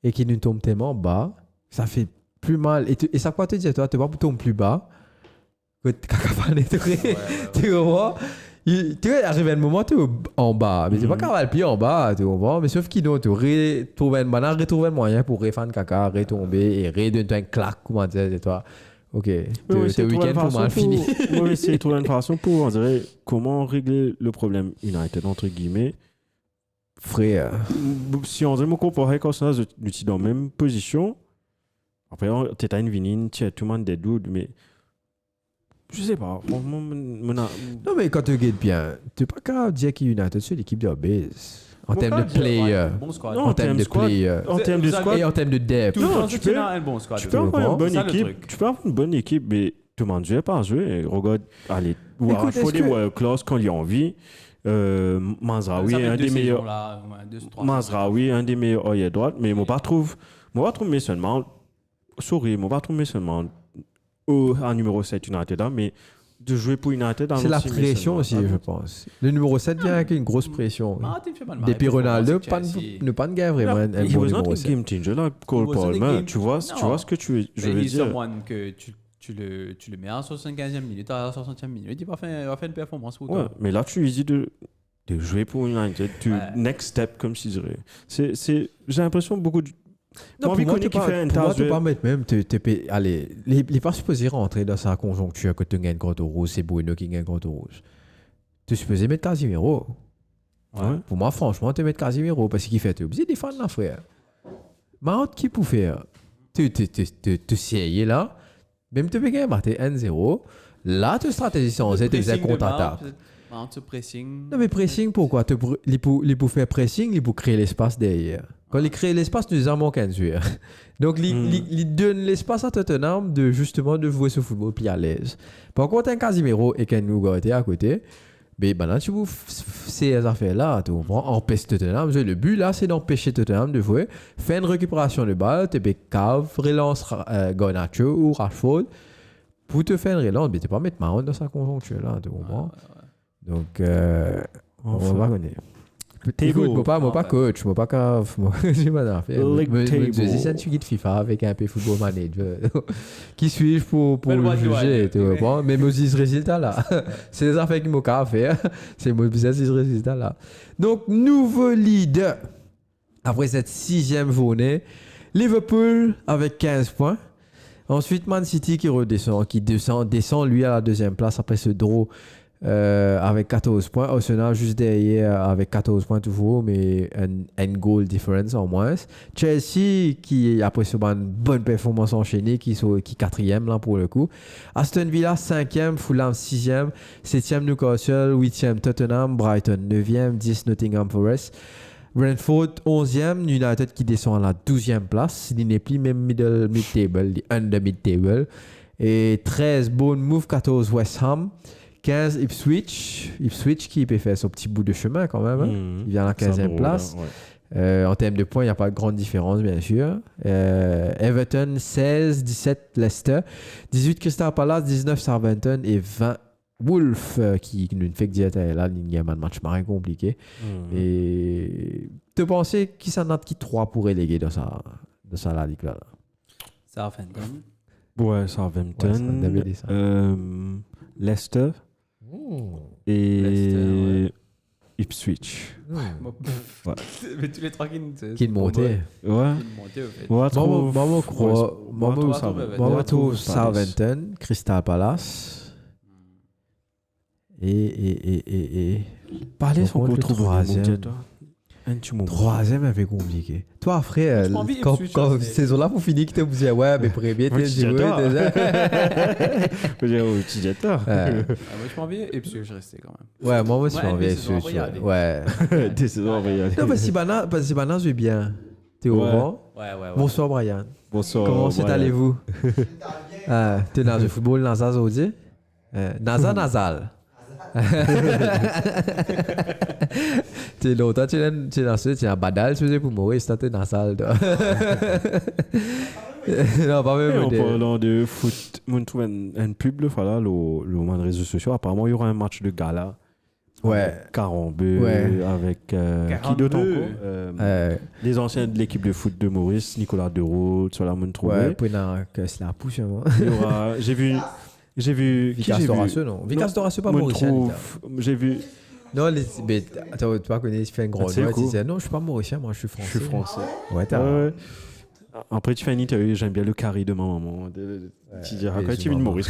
et qu'il nous tombe tellement bas, ça fait plus mal. Et ça quoi te dire, toi, tu vas tomber plus bas que tu vois. Tu vois, arrive un moment, tu es en bas. Mais tu pas qu'à le pied en bas, tu comprends. Mais sauf qu'il tu retrouves un moyen pour refaire caca, retomber et redonner un claque, comment dire, c'est toi. Ok, ce week-end pour mal fini. Oui, essayer de trouver une façon pour, on dirait, comment régler le problème United, entre guillemets. Frère. Si on dirait, me comparer comme ça, je suis dans la même position. Après, tu as une vinine, tu as tout le monde des doutes, mais je sais pas. Franchement, Non, mais quand tu regardes bien, tu n'es pas capable de dire qu'il United, c'est l'équipe de base. En termes de player. Bon squad. Non, En termes de player. En termes de squad, Et en termes de depth. Tout le Non, temps, tu tu peux- as un bon squad. tu peux avoir une bonne C'est ça, le équipe. truc. Tu peux avoir une bonne équipe, mais tout le monde ne pas jouer. Regarde, allez, Écoute, il faut est-ce des que- world class quand il y a envie. Mazraoui, Ça fait un deux des meilleurs. saisons, là, ouais, deux, trois Mazraoui, un des meilleurs oeil à droite, mais moi pas trouve Mason Mount, sorry, moi pas trouve Mason Mount en numéro 7 United, là, mais de jouer pour United dans C'est la aussi Mason pression Mount, aussi, là. je pense. Le numéro 7 vient avec une grosse pression. Ah, tu fais mal. Depuis Ronaldo, pas ne pas de gars vraiment un He bon was not numéro a 7. game changer là, Cole He wasn't a Palmer. game- Tu vois Non. ce que je veux Mais dire. someone que tu le mets à 75e minute, à 60e minute, il va faire une performance pour Ouais, toi. mais là tu lui dis de jouer pour United, Ouais. next step comme je dirais. J'ai l'impression beaucoup de Non, envie pour moi, qu'on ait qui fait un tu tas de pas mettre même. Allez, les pas supposés rentrer dans sa conjoncture que tu gagnes contre rouge, c'est Bruno qui gagne contre rouge. Tu es supposé mettre Casimiro. Ouais. Pour moi, franchement, tu mets Casimiro parce qu'il fait. Tu es obligé de défendre là, frère. Mount qui peut faire. Tu sais, là. Même tu peux gagner 1-0. Là, tu stratégie sans tu es contre-attaque. Un pressing. Non, mais pressing, pourquoi? Il peut faire pressing, il peut créer l'espace derrière. Quand il crée l'espace, nous avons qu'un joueur. Donc, il donne l'espace à Tottenham de justement de jouer ce football plus à l'aise. Par contre, un Casemiro et qu'un Ugarte à côté, mais maintenant, tu vois ces affaires-là, tu comprends, empêche Tottenham. Le but là, c'est d'empêcher Tottenham de jouer, faire une récupération de balle, te cave, relance Garnacho ou Rashford pour te faire une relance. Mais tu peux pas mettre Mount dans sa conjoncture là, tu comprends. Donc, on va connaître. Écoute, moi pas coach, moi pas cave, moi j'ai pas d'affaire. Je sais tu quittes FIFA avec un peu football manager. Qui suis-je pour le juger, tu vois. Mais moi ce résultat là, c'est des affaires qui m'ont qu'à faire. C'est moi ce résultat là. Donc nouveau leader après cette 6e journée, Liverpool avec 15 points. Ensuite Man City qui descend lui à la 2e place après ce draw. Avec 14 points. Arsenal juste derrière avec 14 points toujours, mais un goal difference en moins. Chelsea qui après ce une bonne performance enchaînée qui 4e là pour le coup. Aston Villa 5e, Fulham 6e, 7e Newcastle, 8e Tottenham, Brighton 9e, 10 Nottingham Forest. Brentford 11e, United qui descend à la 12e place. Il n'est plus même mid-table, under mid-table. Et 13 Bournemouth, 14 West Ham. 15 Ipswich qui peut faire son petit bout de chemin quand même. Il vient à la 15e place. Là, ouais. En termes de points, il n'y a pas de grande différence, bien sûr. Everton 16, 17 Leicester, 18 Crystal Palace, 19 Southampton et 20 Wolves qui nous fait que dire là, il y a un match marrant compliqué. Et tu pensais qui s'en a qui 3 pour reléguer dans sa la ligue là. Southampton. Ouais, Southampton. Leicester. Et Leicester, Ipswich. Ouais. Mais tous les 3 qui montaient. Ouais. Moi, Southampton, Crystal Palace. Et parlez son le trop 3e avait compliqué. Toi, frère, quand saison là pour finir, tu te disais ouais, mais pour bien t'es joué déjà. Moi, je m'en viens et puis je restais quand même. Ouais, moi je m'en viens. Ouais. Des saisons, on va y aller. Non, parce que Bana joue bien. T'es au vent. Ouais. Bonsoir, Brian. Bonsoir. Comment allez-vous? T'es dans le football Nazar aujourd'hui? Nazal. Tu longtemps tu es un badal tu pour mourir c'était dans la salle non pas même en parlant de foot on trouve un pub le réseaux sociaux apparemment il y aura un match de gala ouais Carambeu avec qui d'autre encore les anciens de l'équipe de foot de Maurice Nicolas Deroux sur la montre ouais pour que cela pousse il y aura j'ai vu Vicas Doracio non Vicas Doracio pas mauricien j'ai vu non mais tu pas connais il fait un gros nom tu disais non je suis pas mauricien moi je suis français ouais après tu fais une interview j'aime bien le carré de ma maman tu diras quand tu viens de Maurice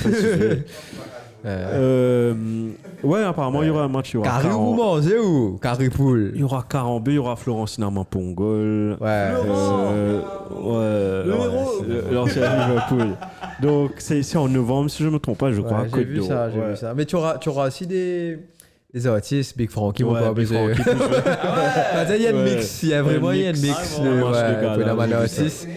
ouais apparemment il y aura un match il y aura carré ou manger ou carré poule il y aura Carambeu il y aura Florentine Pongol l'ancien Liverpool donc c'est en novembre si je me trompe pas je crois j'ai vu ça mais tu auras aussi des artistes Big Frankie vont pas baiser il y a un mix il y a vraiment un mix pour la manière artiste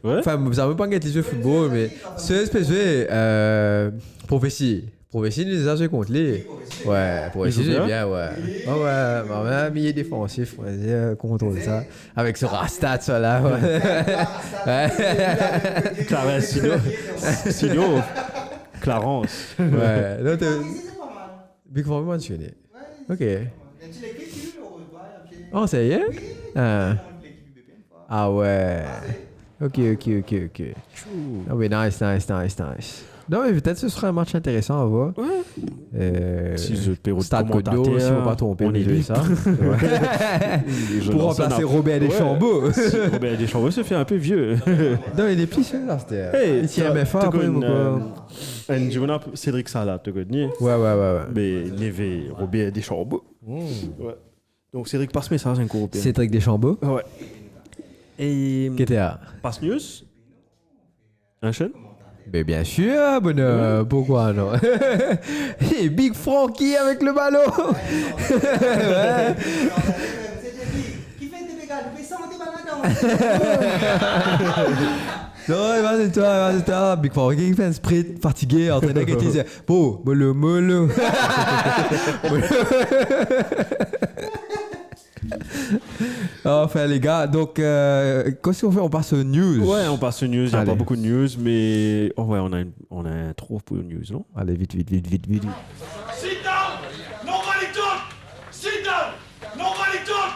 enfin vous avez pas gagné le football mais c'est espèce de prophétie nous a joué contre lui. Ouais, prophétie c'est bien, ouais. Ouais, milieu défensif, on va dire, contrôle ça. Avec ce Rastat, ça là, ouais. Clarence. Ouais, non, Big Four mentionné. Ok. Oh, ça y est? Ah ouais. Ok. Ah oui, nice. Non, mais peut-être ce sera un match intéressant à voir. Ouais. Si je peux Stade Côte d'Or, si on ne va pas tromper, on est ça. Pour remplacer Robert Deschambault. Robert Deschambault se fait un peu vieux. Non, il est plus seul là. Il tient MFA après ou quoi? Cédric Salah, tu connais? Ouais. Mais Neve, Robert Deschambault. Ouais. Donc Cédric passe message un coup. Cédric Deschambault? Ouais. Et. GTA. Passe news? Un chaîne? Mais bien sûr, bonhomme. Pourquoi non? Et Big Frankie avec le ballon. Qui fait des dégâts? Il fait 100 balles Non, vas-y, Big Four, qui fait un sprint, fatigué, en train de dire, bon, mollo. Enfin, les gars, donc, qu'est-ce qu'on fait? On passe aux news. Ouais, on passe aux news. Il n'y a pas beaucoup de news, mais ouais, on a un trop pour les news, non? Allez, vite. Sit down! Nobody talk! Sit down! Nobody talk!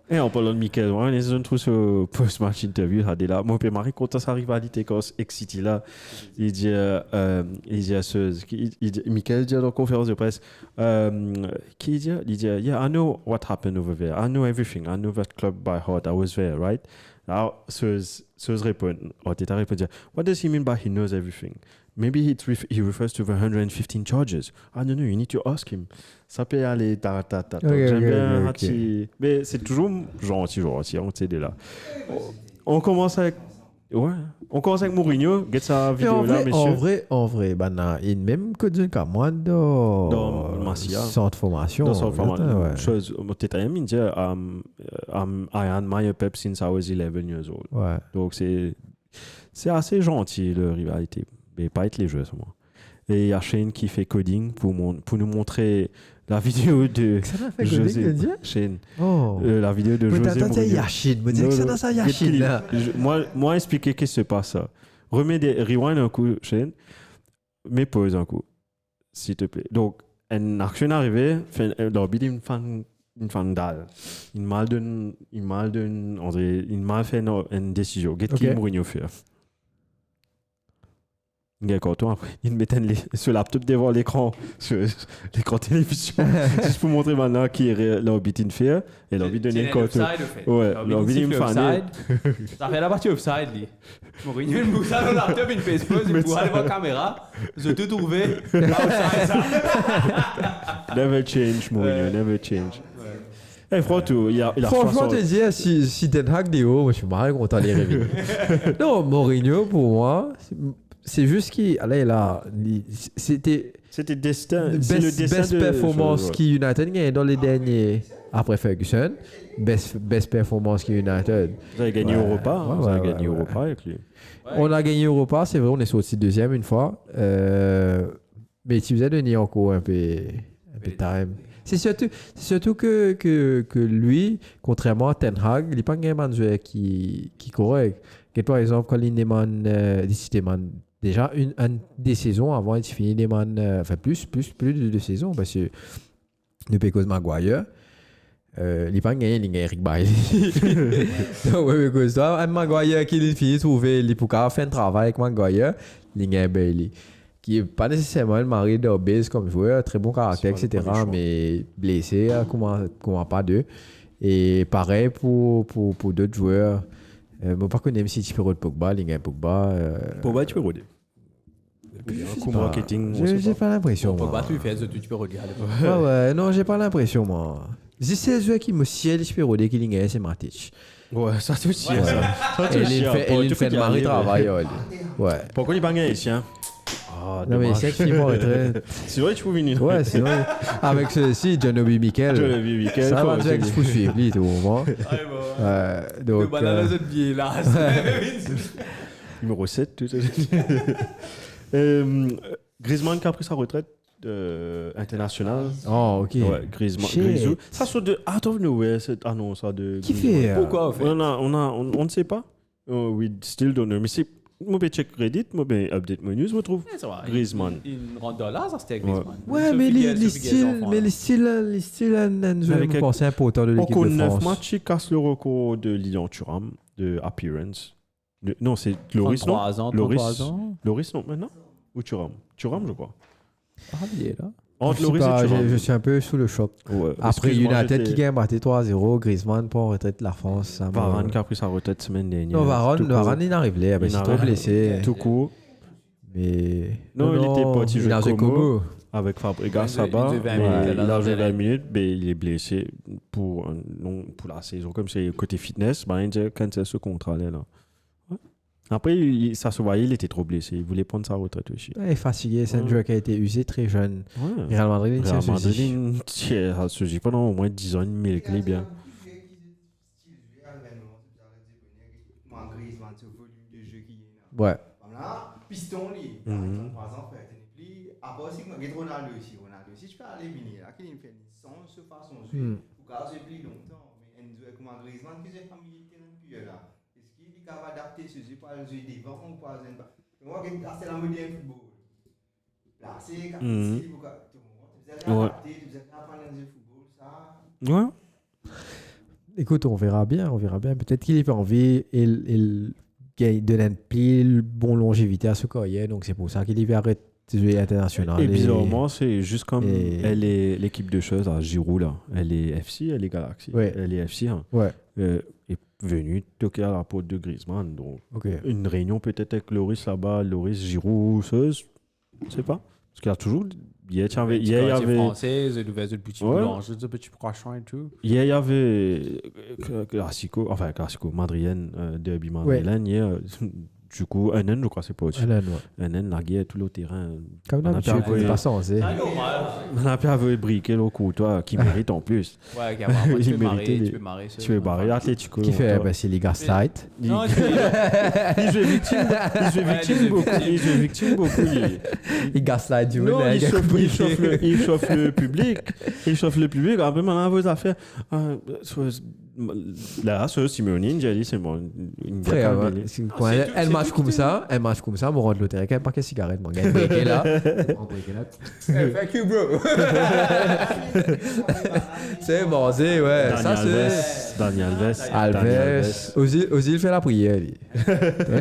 Et en parlant de Michael, on les a tous au post-match interview, là. Mon père Marie, quand ça arrive à l'ITCOS X-City, là, il dit à ceux, Michael dit dans la conférence de presse, il dit, yeah, I know what happened over there. I know everything. I know that club by heart. I was there, right? Alors, ceux répondent, Arteta répond, what does he mean by he knows everything? Maybe he refers to the 115 charges. I don't know, you need to ask him. Ça peut aller, J'aime bien, mais c'est toujours gentil, on sait de là. On commence avec Mourinho, get sa vidéo là, messieurs. En vrai, il même que d'un cas, moi, dans Masia, centre formation. Dans centre formation, chose, I admire Pep since I was 11 years old. Ouais. Donc c'est assez gentil, la rivalité. Mais pas être les jeux, moi. Et il y a Shane qui fait coding pour nous montrer la vidéo de José. Shane. La vidéo de José Mourinho. Il y a Shane. Me dit que ça, ça, il y a Shane, là. Moi, expliquer qu'est-ce qui se passe, ça. Rewind un coup, Shane. Mais pause un coup. S'il te plaît. Donc, une action arrivée, l'orbitre, une fan dalle. Il mal fait une décision. Qu'est-ce que Mourinho fait? Il met ce laptop devant l'écran télévision juste pour montrer maintenant qui est l'orbitre in fear et l'orbitre donner le compte. Ouais, l'orbitre in fan. Ça fait la partie offside, lui. Mourinho, il bouge ça dans le laptop, il fait explose, il pourra aller voir la caméra, je te trouvé. Never change, Mourinho, never change. Franchement, te dire, si Ten Hag dit moi je suis marré content les réveiller. Non, Mourinho, pour moi, c'est juste qu'il c'était destin. Best performance qui United gagne dans les derniers après Ferguson. Best performance qui United. Vous avez gagné Europa. Vous avez gagné Europa avec lui. On a gagné Europa, c'est vrai, on est sorti deuxième une fois. Mais tu vous as donné encore un peu de time. C'est surtout que lui, contrairement à Ten Hag, il n'est pas un joueur qui est correct. Par exemple, quand il demande déjà une des saisons avant, il finit enfin plus de 2 saisons parce que depuis cause Maguire, il n'a pas gagné, il a Eric Bailly. Donc, oui, parce que un Maguire qui finit trouver, il peut faire un travail avec Maguire, il a Bailey. Qui n'est pas nécessairement le mari d'Obès comme joueur, très bon caractère, etc. Mais blessé, comment pas deux. Et pareil pour d'autres joueurs. Je ne sais pas connaître si tu peux rôder Pogba, il y a Pogba. Pogba, tu peux rôder. Marketing. J'ai pas l'impression. Pogba, tu fais tu peux regarder. Ouais, non, j'ai pas l'impression, moi. C'est le joueur qui me ciel, je peux rôder, qui gagne, c'est Matic. Ouais, ça te chie, ça. Il fait le mari travail. Ouais. Pourquoi il ne pas gagné ici, hein? Non, mais c'est qu'il faut retraite. C'est vrai que tu peux venir. Ouais, c'est vrai. Avec ceci, John Obi Mikel. Ça va dire que je peux suivre, lui, tout le moment. Donc. Le banane de biais, là. Numéro 7, tout ça. Griezmann qui a pris sa retraite internationale. Oh, ok. Ouais, Griezmann. Ça sort de out of nowhere, cette annonce de. Qui fait? Pourquoi, en fait? On ne sait pas. We still don't know. Mais c'est. Je vais check Reddit, je vais update mon news, je trouve Griezmann. Il rentre $, ça c'était Griezmann. Ouais, mais les styles, je pense c'est important de l'équipe de France. Encore 9 matchs, il casse le record de Lilian Thuram, de appearance. Non, c'est Loris, non? 33 ans. Loris, non, maintenant? Ou Thuram? Thuram, je crois. Il est là. Entre Loris et Thuram. Je suis un peu sous le choc. Ouais, après United qui gagne battu 3-0, Griezmann pour retraite de la France. Varane qui a pris sa retraite semaine dernière. Non, Varane il n'arrive pas. Il est trop blessé. Tout court. Mais... Non, il était pas petit jeu Como. Avec Fabregas Saba. Il a joué 20 minutes, mais il est blessé pour la saison. Comme c'est côté fitness, il dit quand c'est ce contrat-là. Après, ça se voyait, il était trop blessé. Il voulait prendre sa retraite aussi. Il est fatigué. C'est un joueur qui a été usé très jeune. Ouais. Real Madrid, ça se dit pendant au moins 10 ans, il est bien. ce volume de jeu qui est là. Ouais. Voilà, piston lié. Par exemple, 3 ans, frère, tenez plus. Après aussi, il y a Ronaldo ici. Ronaldo ici, tu peux aller venir là, qui fait sans ce façon de jouer. Ou garder plus longtemps. Mais Enzo est comme un Griezmann qui est familier de terrain plus là. Est-ce qu'il est capable d'adapter ce jeu pour le jouer devant ou pas? Moi, c'est la moderne football. Là, c'est quand tu vous avez adapté, tu vous avez apprendre le football, ça. Ouais. Écoute, on verra bien. Peut-être qu'il a envie il donne pile bon longévité à ce carrière, donc c'est pour ça qu'il va arrêter de jouer international. Et bizarrement, c'est juste comme elle est l'équipe de choses à Giroud là. Elle est FC, elle est Galaxy. Ouais. Elle est FC. Hein. Ouais. Est venue toquer à la porte de Griezmann. Donc, une réunion peut-être avec Loris là-bas, Loris, Giroud, je sais pas. Parce qu'il y a toujours. Hier, il y avait. Française, il ouvert le petit blanche, le petit croissant et tout. Hier, il y avait Classico, madrienne, derby madrilène. Hier, du coup, NN, je crois, c'est pas au-dessus. NN, la guerre, tout le terrain. Comme d'habitude, c'est pas censé. On a pu avoir briqué le coup, toi, qui mérite en plus. Ouais, carrément. Tu peux marrer. Tu peux barrer Atlético. Qui fait, c'est les Gaslight. Non, il joue victime beaucoup. Il Gaslight du non, il chauffe le public. Il chauffe le public. Après, maintenant, vos affaires. Là, ce Simeone, j'ai dit, c'est bon. Frère, un match comme ça, on rentre le terrain, quand même pas de cigarette, mon gars. Il est là. Thank you, bro. C'est bon, c'est, ouais. Ça, c'est. Daniel Alves. Ozil fait la prière.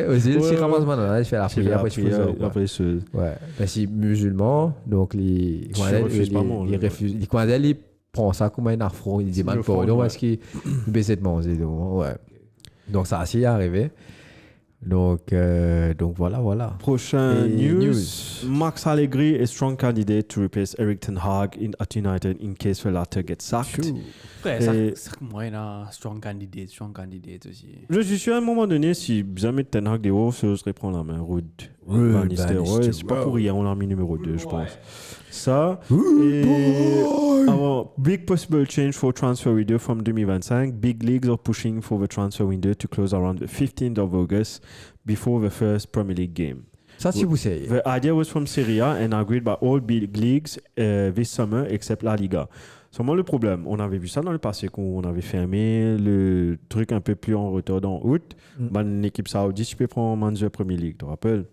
Ozil, s'il commence maintenant, il fait la prière. Après, ouais. Ben, c'est musulman, donc il refuse. Il prend ça comme un affront, il demande pardon parce qu'il baisse de manger. Ouais. Donc ça c'est arrivé. Donc voilà. Prochain news. Max Allegri is strong candidate to replace Erik ten Hag at United in case the latter gets sacked. Frère, ça moi un strong candidate aussi. Je suis sûr à un moment donné si jamais ten Hag dehors, ce serait prendre la main Ruud Van Nistelrooy. C'est pas pour rien, on l'a mis numéro 2, je pense. Ça, et alors, big possible change for transfer window from 2025. Big leagues are pushing for the transfer window to close around the 15th of August before the first Premier League game. Ça, si vous savez. The idea was from Serie A and agreed by all big leagues this summer except La Liga. Seulement le problème, on avait vu ça dans le passé quand on avait fermé le truc un peu plus en retard dans août. L'équipe saoudite, tu peux prendre manager Premier League, tu te rappelles?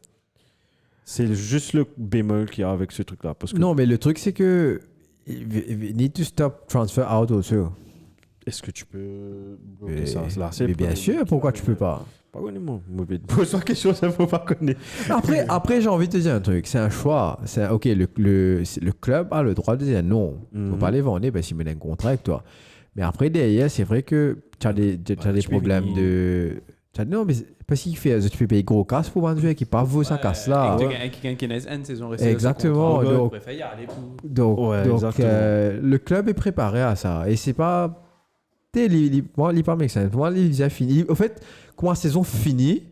C'est juste le bémol qu'il y a avec ce truc-là. Parce que non, mais le truc, c'est que need to stop transfer out also. Est-ce que tu peux bloquer ça là, mais bien sûr, pourquoi tu peux pas? Pas honnêtement. Pose-toi question, ça ne faut pas connaître. Après, j'ai envie de te dire un truc. C'est un choix. Ok, le club a le droit de dire non. Il ne faut pas les vendre parce qu'il met un contrat avec toi. Mais après, derrière, c'est vrai que tu as des problèmes de... Non, mais parce qu'il fait, tu peux payer gros casse pour vendre un joueur qui pas vaut sa casse là. Exactement. Donc, le club est préparé à ça. Et c'est pas. Moi, il n'est pas médecin. Moi, il a fini. Au fait, comment la saison finit,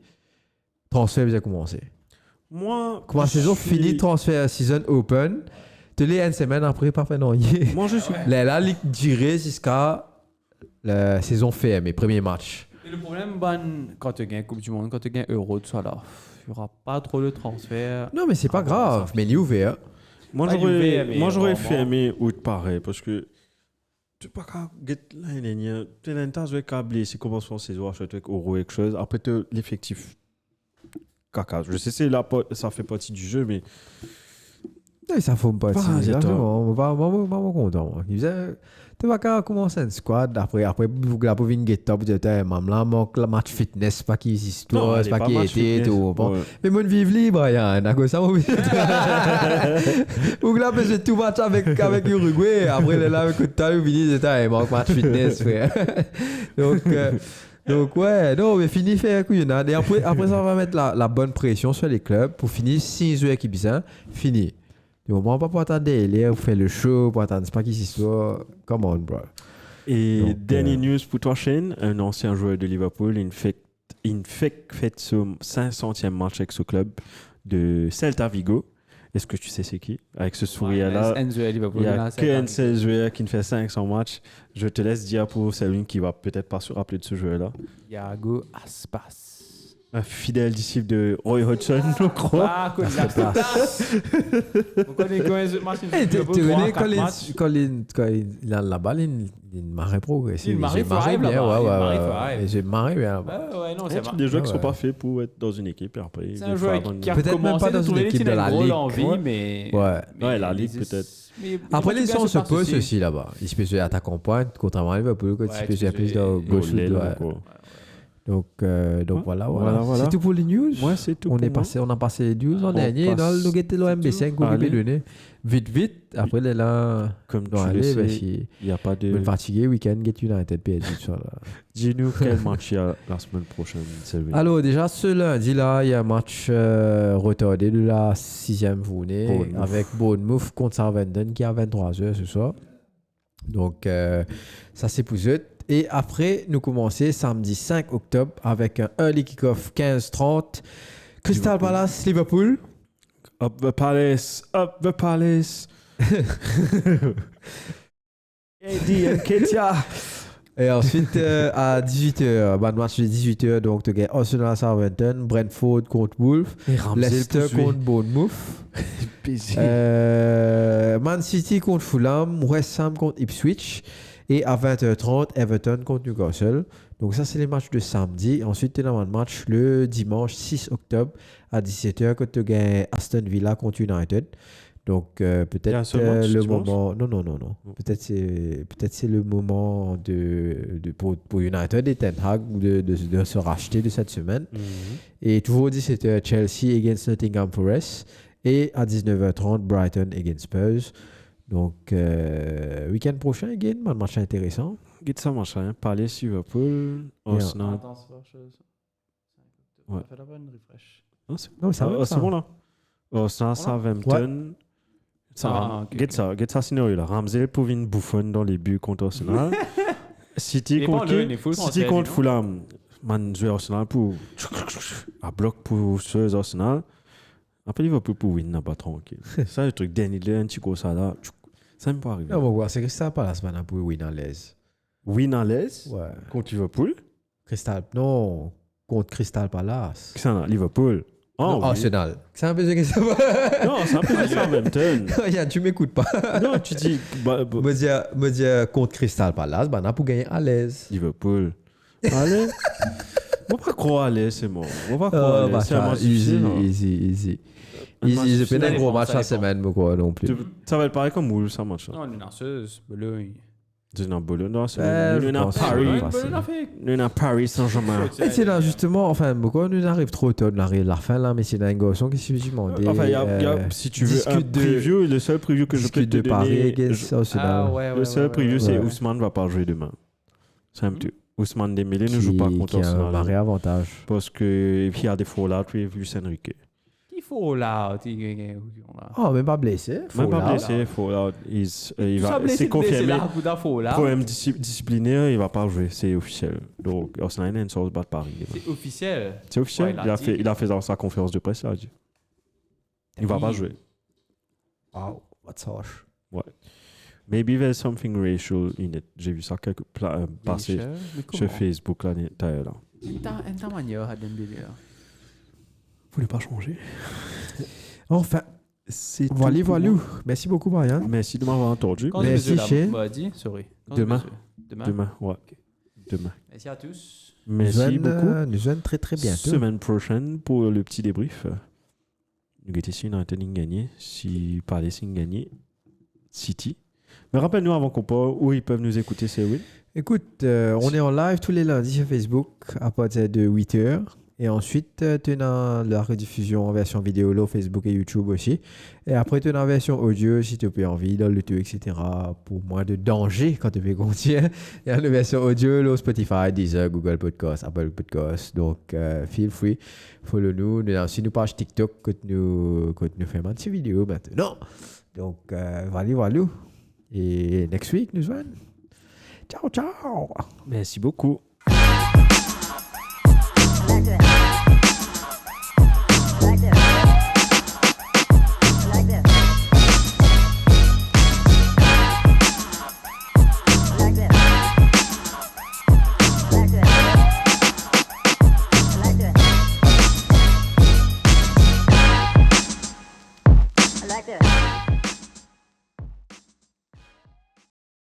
transfert a commencé. Moi, comment la saison finit, transfert season open, tu l'es une semaine après, pas fait non. Moi, je suis. La ligue durait jusqu'à la saison fermée, premier match. Et le problème, quand tu gagnes Coupe du Monde, quand tu gagnes Euro, tout ça là, il n'y aura pas trop de transfert. Non, mais c'est pas grave. Mais il est ouvert. Moi, j'aurais fermé août pareil parce que tu peux pas l'année dernière, tu as un tas de câblés, si commence son saison, achète avec Euro quelque chose. Après, l'effectif caca. Je sais, ça fait partie du jeu, mais. Ça fait pas partie. Exactement. Je suis pas content. Tu vas quand commencer un squad, après vous avez une get-up, vous avez manque le match fitness, pas qui existe, c'est pas qui était, tout. Mais mon vive libre, Brian, d'accord, ça vous vous avez fait tout match avec Uruguay, après là, avec le temps, vous venez, c'était un match fitness, frère. Donc ouais, non, mais fini faire couille. Et après ça va mettre la bonne pression sur les clubs pour finir 6 joueurs qui bien, fini. On ne va pas pour attendre vous faire le show, pour attendre, c'est pas qui s'y soit. Come on, bro. Et dernière news pour toi, Shane, un ancien joueur de Liverpool, il fait son 500e match avec ce club de Celta Vigo. Est-ce que tu sais c'est qui? Avec ce sourire-là, il n'y a qu'un seul joueur qui ne fait 500 matchs. Je te laisse dire pour celui qui va peut-être pas se rappeler de ce joueur-là. Iago Aspas. Un fidèle disciple de Roy Hodgson, je crois. Ah, quoi, on connaît quand même machine. Tu connais quand il a la balle, il marre progressif. Il marre bien, ouais. J'ai marré bien. Ouais, non, Il y a des joueurs qui sont pas faits pour être dans une équipe et après. C'est un joueur qui a peut-être même pas dans une équipe de la Ligue. Mais ouais, la Ligue peut-être. Après, les gens se posent aussi là-bas. Il se peut jouer attaque en pointe, contrairement à Liverpool, quand il se peut jouer plus dans gauche. Donc voilà. C'est tout pour les news. Ouais, c'est tout. On a passé les news en dernier. Nous avons l'OMB5 qu'on avait donné. Vite. Après, là, comme tu le sais, il n'y a pas de. Fatigué, week-end, Get United PSG. Dis-nous quel match il y a la semaine prochaine. Alors, déjà, ce lundi, là, il y a un match retardé de la 6e journée avec Bournemouth contre Southampton qui est à 23h ce soir. Donc, ça, c'est pour eux. Et après, nous commençons samedi 5 octobre avec un early kick-off 15h30. Crystal Palace, Liverpool. Up the Palace. Eddie Nketiah. Et ensuite, à 18h, match de 18h, donc tu as Arsenal Southampton, Brentford contre Wolves, Leicester contre Bournemouth, Man City contre Fulham, West Ham contre Ipswich. Et à 20h30, Everton contre Newcastle. Donc ça, c'est les matchs de samedi. Ensuite, tu as un match le dimanche 6 octobre à 17h quand tu as Aston Villa contre United. Donc peut-être le moment... Non. Peut-être c'est le moment pour United et Ten Hag de se racheter de cette semaine. Et toujours 17h, Chelsea against Nottingham Forest. Et à 19h30, Brighton against Spurs. Donc, week-end prochain, again, un match intéressant. Get ça, machin. Palace, Liverpool, Arsenal. Attends, c'est pas Ouais. Fais d'abord une refresh. Non, ça va. C'est bon, là. Arsenal, Southampton. Get ça, scénario, là. Ramsey pour une bouffonne dans les buts contre Arsenal. City contre Fulham. Man, jouer Arsenal pour... à bloc pour ceux Arsenal. Après, Liverpool pour win, n'a pas tranquille. Ça, le truc, Danny Lee, un petit coup, ça là... Ça me peut arriver. Non, bon, c'est Crystal Palace maintenant pour win à l'aise. Win à l'aise? Ouais. Contre Liverpool? Non, contre Crystal Palace. C'est ça, Liverpool. Oh, oui. Arsenal. C'est un peu ce que ça va. Non, c'est un peu ça en même temps. Tu m'écoutes pas. Non, tu dis... Me dire contre Crystal Palace, maintenant pour gagner à l'aise. Liverpool. Allez. On va pas croire à l'aise, c'est bon. On va croire à l'aise. C'est un match easy. Ils ont un gros match la semaine, quoi, non plus. Ça va être pareil comme Wolves, ça match. Non, une lanceuse, Bologne. C'est dans Bologne, non, c'est dans Paris. Nous dans Paris Saint-Germain. Et c'est là, justement, enfin, pourquoi nous arrive trop tôt, on arrive à la fin, là, mais c'est un garçon qui se dit, enfin, si tu veux un preview, le seul preview que je peux te donner, le seul preview, c'est Ousmane va pas jouer demain. C'est un petit. Ousmane Dembélé ne joue pas contre Arsenal. Qui a un vrai avantage. Parce qu'il y a des fallout, puis Luis Enrique. Il faut là. Oh, même pas blessé. Même pas blessé, fallout. C'est confirmé. Problème disciplinaire, il va pas jouer. C'est officiel. Donc, Arsenal a une sorte de battre Paris. C'est officiel. C'est officiel. Il a fait dans sa conférence de presse, là. Il va pas jouer. Wow, what's harsh. Ouais. Maybe there's something racial in it. J'ai vu ça quelque passer sur Facebook là, d'ailleurs là. T'as manière à Dembélé. Vous voulez pas changer? Enfin, c'est voilà. Merci beaucoup, Brian. Merci de m'avoir entendu. Merci, Chez. Demain, ouais. Demain. Merci à tous. Merci beaucoup. Nous allons très très bientôt. Semaine prochaine pour le petit débrief. Nous avons si United gagné, si Palace gagné, City. Mais rappelle-nous avant qu'on part où ils peuvent nous écouter, c'est oui. Écoute, on est en live tous les lundis sur Facebook à partir de 8h. Et ensuite, tu as la rediffusion en version vidéo là, Facebook et YouTube aussi. Et après, tu as la version audio si tu as envie, dans le tout, etc. Pour moins de danger quand tu veux continuer. Il y a la version audio là, Spotify, Deezer, Google Podcast, Apple Podcast. Donc, feel free, follow nous. Nous avons aussi une page TikTok que nous faisons une petite vidéo maintenant. Donc, voilà. Et next week, nous allons. Ciao. Merci beaucoup. back there.